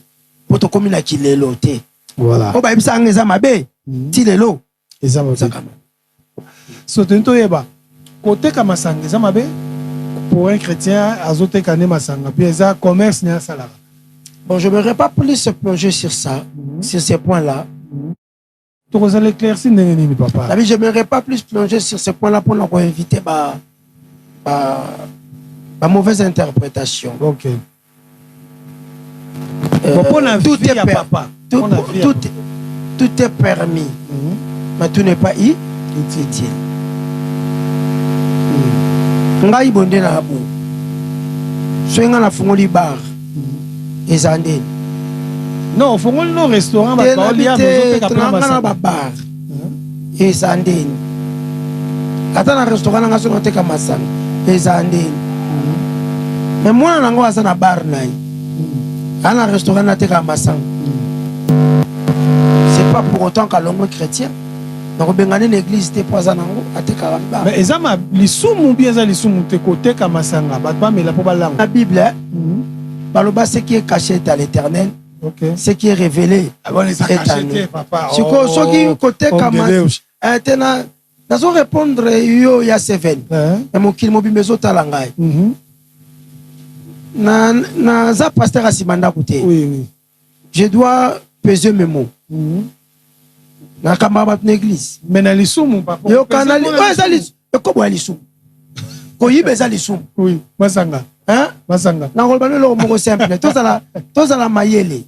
Poto komi na kilelo te. Voilà. O ba ibisa ngeza mabe. Tilelo. Eza mabe. So tento yeba. Côté kama sanga eza mabe. Pour un chrétien azote kane masanga. Puis eza commerce nya sala. Bon, je ne vais pas plus se plonger sur ça, sur ces points-là. Tu vas l'éclaircir ndenge papa. La vie, je ne vais pas plus plonger sur ces points-là pour nous éviter ma mauvaise interprétation. OK. Tout est papa. Tout est permis, mais tout n'est pas utile. Ngai bonde na abu. Soinga na fungoli bar. Ezande. Non, fungoli no restaurant ba ba lia maison pe kapana ba bar. Ezande. Kata na restaurant nga so no teka masanga. Ezande. Mais moi na ngo asa na bar nai. Ana restaurant na teka masanga. C'est pas pour autant qu'à l'homme chrétien. Donc bengane l'église te poisa nango ateka ba. Mais ezama lisumu bien za lisumu te côté ka masanga ba ba mela po ba lango. La Bible baloba ce qui est caché est à l'Éternel. OK. Ce qui est révélé. Ah bon les caché papa. Siko soki côté kama tena nazo répondre yo ya seven. Et mon kil mobi mezo talangai. Na za pasteur asimanda côté. Oui oui. Je dois peser mes mots. na kamaba na église mais na lisumu papa yo kanali ezali ko lisumu ko yibeza lisumu oui masanga hein masanga na ko bana lo moko simple tozala mayele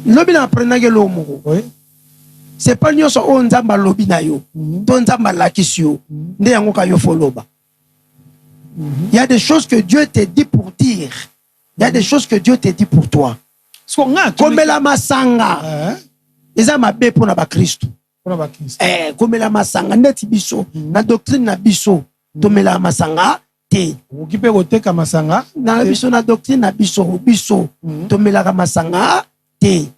lobi na apprenage lo moko oui c'est pas nyonso o nzamba lobi na yo to nzamba lakisi yo nde yango ka yo foloba. Il y a des choses que Dieu te dit pour dire. Il y a des choses que Dieu te dit pour toi. Comme la masanga. Eza mabe pour na ba Christ. Comme la masanga neti biso na doctrine na biso to mela masanga te. Okipe koteka masanga na biso na doctrine na biso to mela masanga te.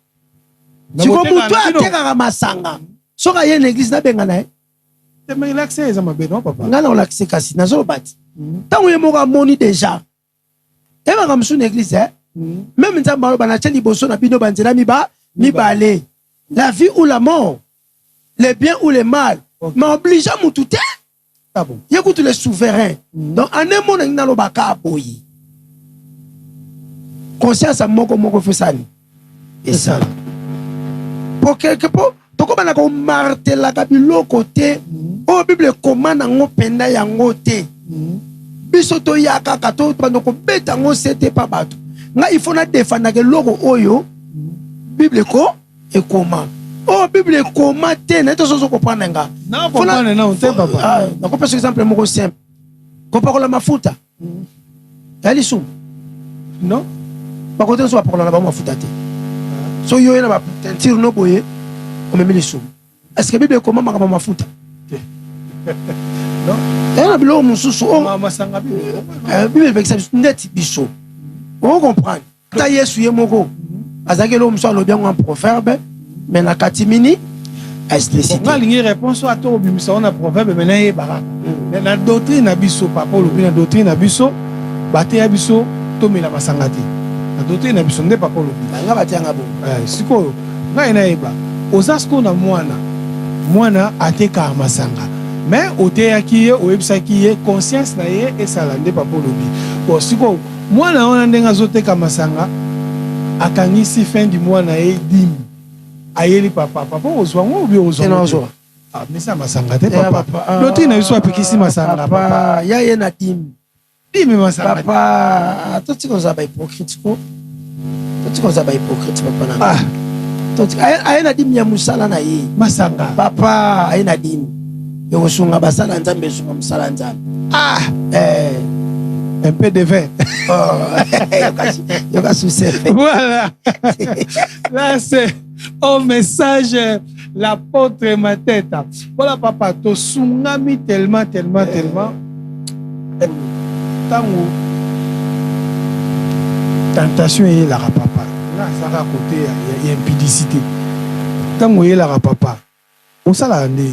Siko mutu ateka masanga. Soka ye l'église na benga na. Te me relaxer eza mabe non papa. Ngala relaxer kasi na zo bati. Tant que je moni déjà, et ma comme une église, même si je na cheli boso na bino banzela mi balé, la vie ou la mort, le bien ou le mal, m'oblige à m'outer. Ah bon. Écoute les souverains. Donc en un monde na lo baka boyi. Conscience à moko fait ça. Et ça. Pour quelque part, toko bana ko martela ka bilo côté, o Bible commande ngo penda yango te. Biso to yaka kato pano ko beta ngo sete pa bato nga il faut na défendre que logo oyo Bible ko e koma oh Bible koma te na to so ko prendre nga na comprendre na on te papa na ko par exemple moko simple ko pa ko la mafuta ali sum non ba ko te so pa ko la mafuta te so yo na ba tire no boye o memeli sum est-ce que Bible koma ma mafuta non et bilo mususu o masanga Bible avec ça net biso on comprend ta Yesu ye moko azake lo muso lo bien en proverbe mais na katimini explicite on a ligne réponse à to bimisa on a proverbe mais na ye baraka mais na doctrine na biso papa lo bien doctrine na biso bate ya biso to mela masanga te na doctrine na biso nde papa lo nga bate nga bo siko ngai na yeba ozasko na mwana ateka masanga mais oteyaki ye oyebisaki ye conscience na ye esala nde papa olobi bon siko mwana wana ndenge azoteka masanga akangisi fin du mois na ye dimi ayeli papa ozwa ngo obi ozwa misa masanga te papa doctrine na biso apekisi masanga papa ya ye na dimi masanga papa toti koza ba hypocrite ko toti koza ba hypocrite papa na toti aye na dimi ya musala na ye masanga papa aye na dimi yo sunga basala nzambe sunga musala nzambe un peu de vin yo ka souci voilà là c'est au message l'apôtre Mateta voilà papa to sungami tellement tango tentation est là papa là ça va côté il y a impudicité tango est là papa on ça la ndé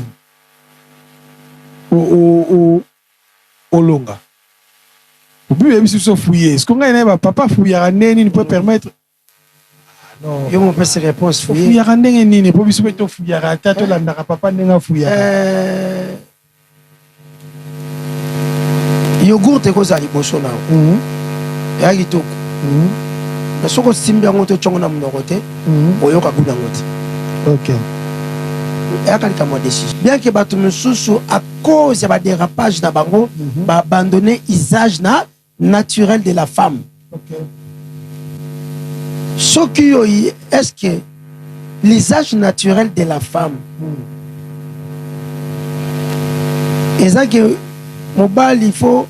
au longa au but même si ça fouiller est-ce qu'on a papa fouiller neni ne peut permettre non yo mon père ses réponses fouiller ndenge nini pour biso to fouiller ata to landa papa ndenga fouiller yogurt ko za liboso na ya kitoko na soko simbi ngo to chongo na mnoko te oyoka kuna ngoti OK bien que bato mususu à cause de dérapage na bango ba abandonner usage naturel de la femme. OK. Ce qui est-ce que l'usage naturel de la femme et ça que mobile il faut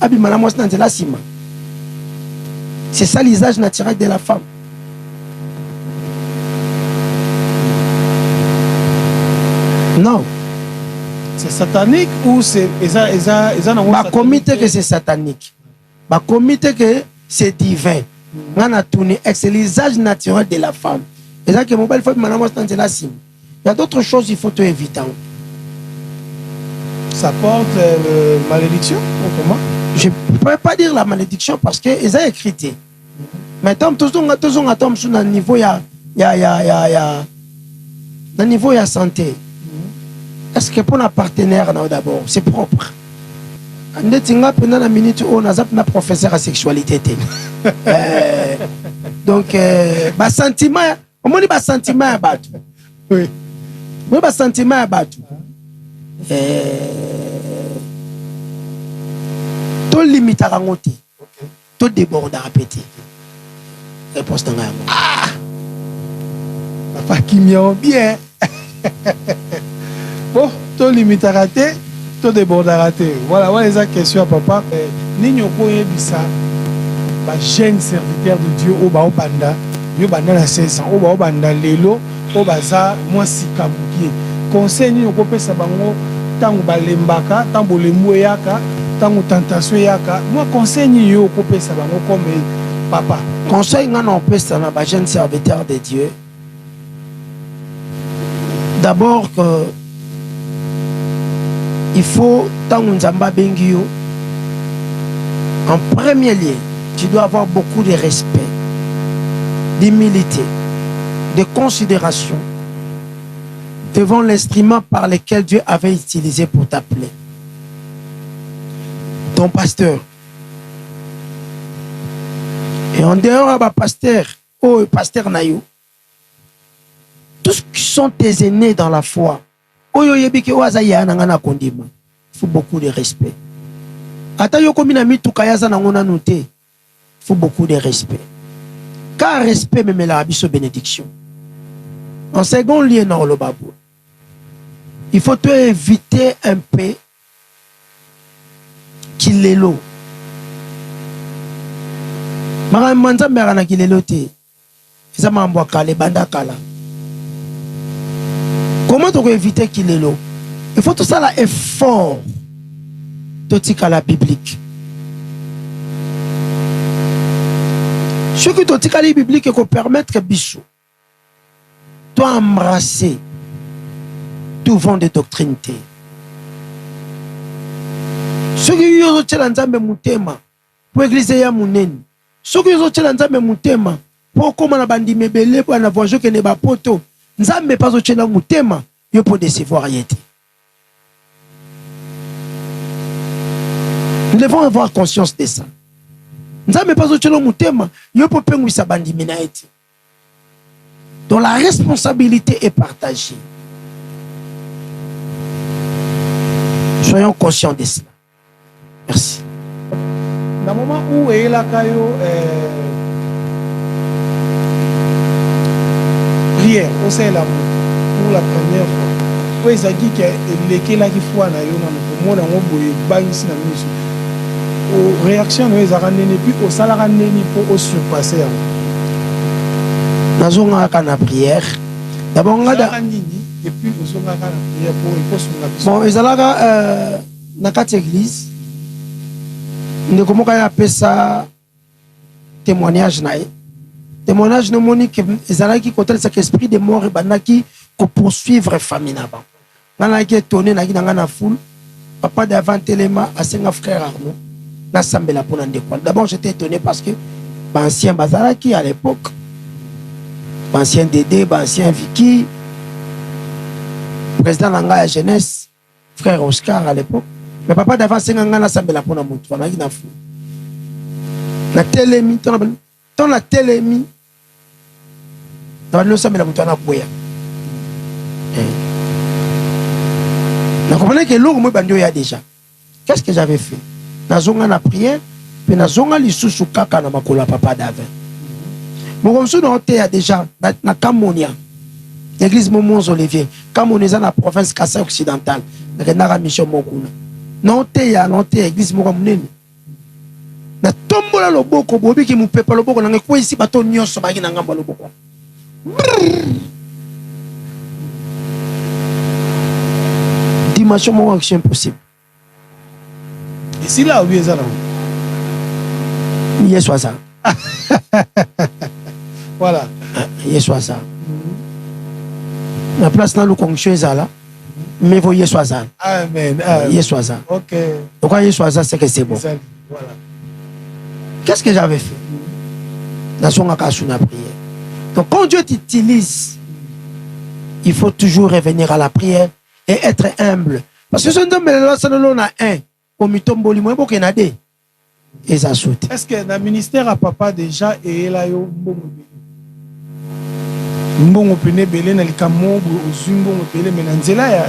abimana mos na la sima. C'est ça l'usage naturel de la femme. Non. C'est satanique ou c'est ba comité que c'est satanique. Ba comité que c'est divin. C'est l'usage naturel de la femme. Et ça que mobile faut maintenant la sim. Il y a d'autres choses il faut te éviter. Ça porte malédiction ou comment? Je ne peux pas dire la malédiction parce que ils ont écrit. Maintenant tous on attend sur un niveau niveau ya santé. Est-ce que pour un partenaire d'abord c'est propre? Pendant la minute où on a un professeur à sexualité. Donc, sentiment, omoni ba sentiment ya bato. Oui. Omoni ba sentiment ya bato. To limitaka ngo te. To débordaka pe te. Réponse na ngai. Ah! Papa Kimia bien. Bon, to limitaka te, to débordaka te. Voilà, voilà les questions à papa. Nini okoye bisa ba jeune serviteur de Dieu au ba obanda, yo banda na 16 ans, au ba obanda lelo, au baza moi sikabuki. Conseil nini okopesa bango tango balembaka, tango bolembo yaka, tango tentation yaka. Moi conseil nini yo okopesa bango comme papa. Conseil ngana opesa na ba jeune serviteur de Dieu. D'abord que il faut tango nzamba bengi yo. En premier lieu, tu dois avoir beaucoup de respect, d'humilité, de considération devant l'instrument par lequel Dieu avait utilisé pour t'appeler. Ton pasteur. Et en dehors de pasteur, oh pasteur Nayo, tous qui sont tes aînés dans la foi, il faut beaucoup de respect. Ata yo komi na mituka yaza na ngona noté. Il faut beaucoup de respect. Car respect me la biso bénédiction. En second lieu dans le babou. Il faut te éviter un peu kilelo. Mara manza mera na kilelo te. Eza mambo kale banda kala. Comment tu peux éviter kilelo? Il faut tout ça là effort. Totika la biblique. Ce que totika la biblique est qu'on permettre bichou. Toi embrasser tout vent de doctrine. Ce que yo tchela nzambe mutema pour église ya munene. Ce que yo tchela nzambe mutema pour comme na bandi mebele pour na voyage que ne ba poto. Nzambe pas tchela mutema yo pour décevoir yete. Nous devons avoir conscience de ça. Donc la responsabilité est partagée. Soyons conscients de cela. Merci. Dans le moment où il y a prière au sein de la pour la première fois, où il a dit que les qui foi na yo na mo na ngoboye bangisi na miso. Aux réactions nous arrêter puis au salaire neni pour au surpasser. Nazonga kana prière. D'abord on a et puis au zonga kana prière pour il faut bon ezalaka na kati église. Ne comment ka appelle ça témoignage na témoignage no monique ezalaki côté ça esprit de mort et banaki ko poursuivre famille na ba. Nana ki étonné na ki na foule. Papa d'avant téléma à cinq frères Arnaud. D'abord, j'étais étonné parce que l'ancien Bazaraki à l'époque, l'ancien Dédé, l'ancien Vicky, président de la jeunesse, frère Oscar à l'époque, mais papa d'avant, c'est un assemblée pour la moto. On a dit la télémie, ton la télémie, on a dit l'assemblée pour la moto. On comprenait que l'eau, moi, il y a déjà. Qu'est-ce que j'avais fait? Nazonga na prière, puis nazonga lisusu kaka na makola papa d'avant. Mon comme ça on était déjà na Camonia. L'église Momons Olivier. Camonia na province Kassai occidentale. Na mission mokuna. Non te ya non te église moko munene. Na tombola loboko bobi ki mu pepa loboko na ngeko ici bato nyonso baki na ngamba loboko. Dimension moko action impossible. Et si là, où est-ce là? Yes, soit ça. Voilà. Yes, soit ça. La place dans le congrès est là. Mais vous yes, soit ça. Amen. Yes, soit ça. Ok. Pourquoi yes, soit ça, c'est que c'est bon. Voilà. Qu'est-ce que j'avais fait? Dans son cas, sur la prière. Donc, quand Dieu t'utilise, il faut toujours revenir à la prière et être humble. Parce que ce n'est pas un. Est-ce que le ministère à papa déjà est là? mbongo pene belé na likamo ozumbongo belé mais na nzela ya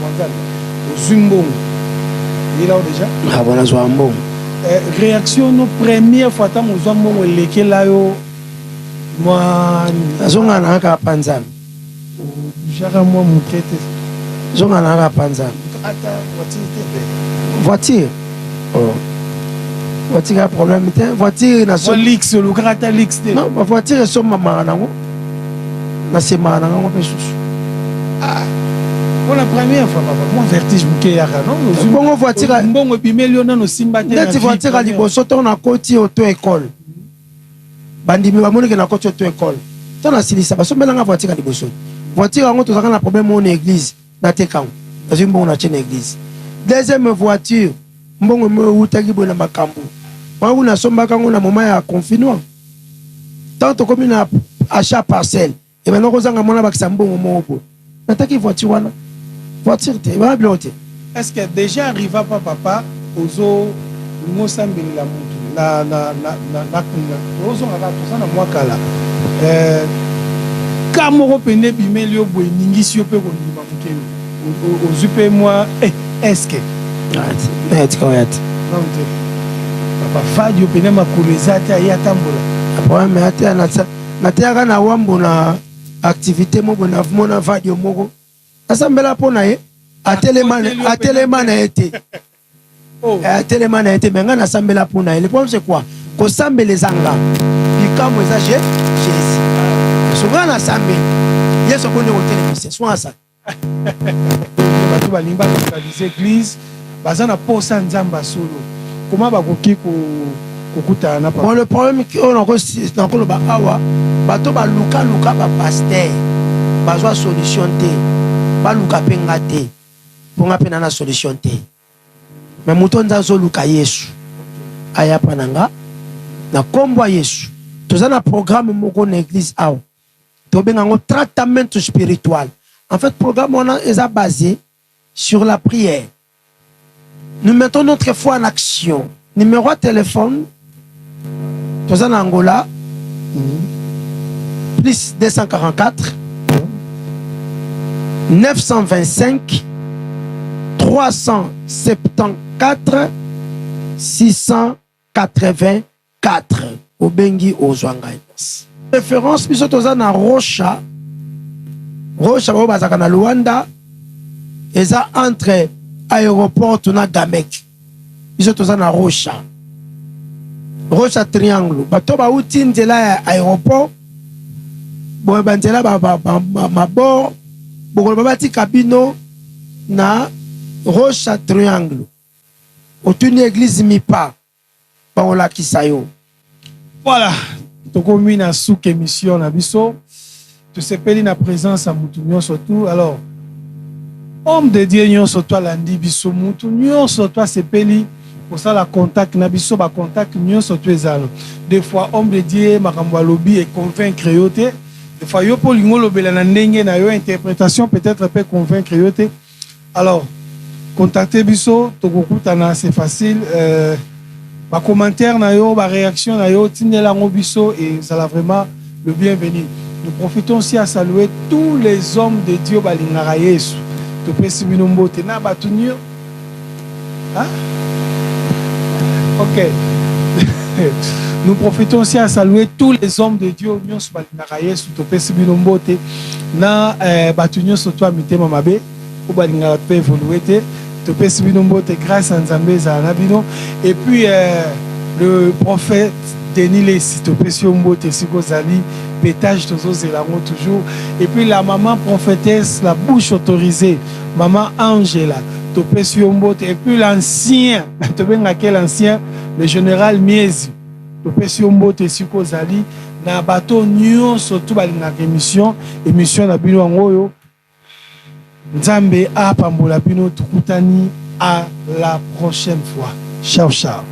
mwanzali ozumbongo il a déjà ah voilà zo mbongo réaction no première fois ta mozwa mbongo lekela yo moi azonga na ka panzam jara moi mukete zonga na ka panzam ata voiture oh voiture a problème te voiture na so lix le karata lix de non voiture so mama nango na sema nango pe susu pour la première fois papa moi vertige muke ya non bongo voiture mbongo bimeli ona no simba te ndeti voiture ali boso to na koti auto école bandimi ba monike na koti auto école to na silisa baso melanga voiture ali boso voiture yango to zaka na problème on église na tekango parce que mbongo na chene église deuxième voiture mbongo mo utaki bona makambo wangu na somba kango na moment ya confinement tant to comme na achat parcelle et maintenant ko zanga mona bakisa mbongo moko nataki voiture wana voiture te ba bloté est-ce que déjà arriva papa ozo ngosambeli la mutu na kunga ozo ngaka to sana mwakala kamoko pene bimeli yo boy ningisi yo pe ko ndima mukelo ozupe moi est-ce que papa Fadio pene makolo ezate ya tambola après mais ata na teyaka na wambo na activité moko na mona Fadio moko asambela pona ye atelema na ete atelema na ete menga na sambela pona ye le problème c'est quoi ko sambela zanga bikamo eza Jésus songa na sambela yeso kone hôtel mise soit ça bato balimba localiser église baza na posa nzamba solo comment bakoki kokutana na bon le problème que on a ko ba awa bato ba luka ba pasteur bazwa solution te ba luka penga te ponga pena na solution te mais muto nzazo luka Yesu aya pananga na kombo Yesu toza na programme moko na église awa to benga ngo traitement spirituel en fait programme on est basé sur la prière. Nous mettons notre foi en action. Numéro de téléphone, tous en Angola, plus 244 925 374 684 au Bengi aux Zouangainas. Référence, puis tous en Rocha. Rocha, Bazaka na Luanda. Et ça entre aéroport na Gamek. Ils sont tous en Rocha. Rocha triangle. Bato ba uti nzela aéroport. Bo banzela ma bord. Bo ba bati cabino na Rocha triangle. Otuni église mipa. Ba ola kisayo. Voilà. Toko mina souk émission na biso. Tu sais peli na présence à Moutounion surtout. Alors homme de Dieu nyon so toi landi biso mutu nyon so toi sepeli pour ça la contact na biso ba contact nyon so toi ezalo des fois homme de Dieu makambo lobi et convaincre yote des fois yo po lingo lobela na ndenge na yo interprétation peut-être peut convaincre yote alors contacter biso to kokutana c'est facile ba commentaire na yo ba réaction na yo tindela ngo biso et ça la vraiment le bienvenu. Nous profitons aussi à saluer tous les hommes de Dieu balingara Yesu. Hein? Ok. Nous profitons aussi à saluer tous les hommes de Dieu na batunyo soto mitema mabe ko balinga pe évoluer grâce à Nzambe za nabino et puis le prophète Denis Lessi topesio mbote sikozali pétage tozozelango toujours et puis la maman prophétesse la bouche autorisée maman Angela topesio mbote et puis l'ancien tobenga quel ancien le général Miezi topesio mbote sikozali na bato nyonso to balinga émission na bino ngoyo Nzambe apambola bino tukutani à la prochaine fois. Ciao ciao.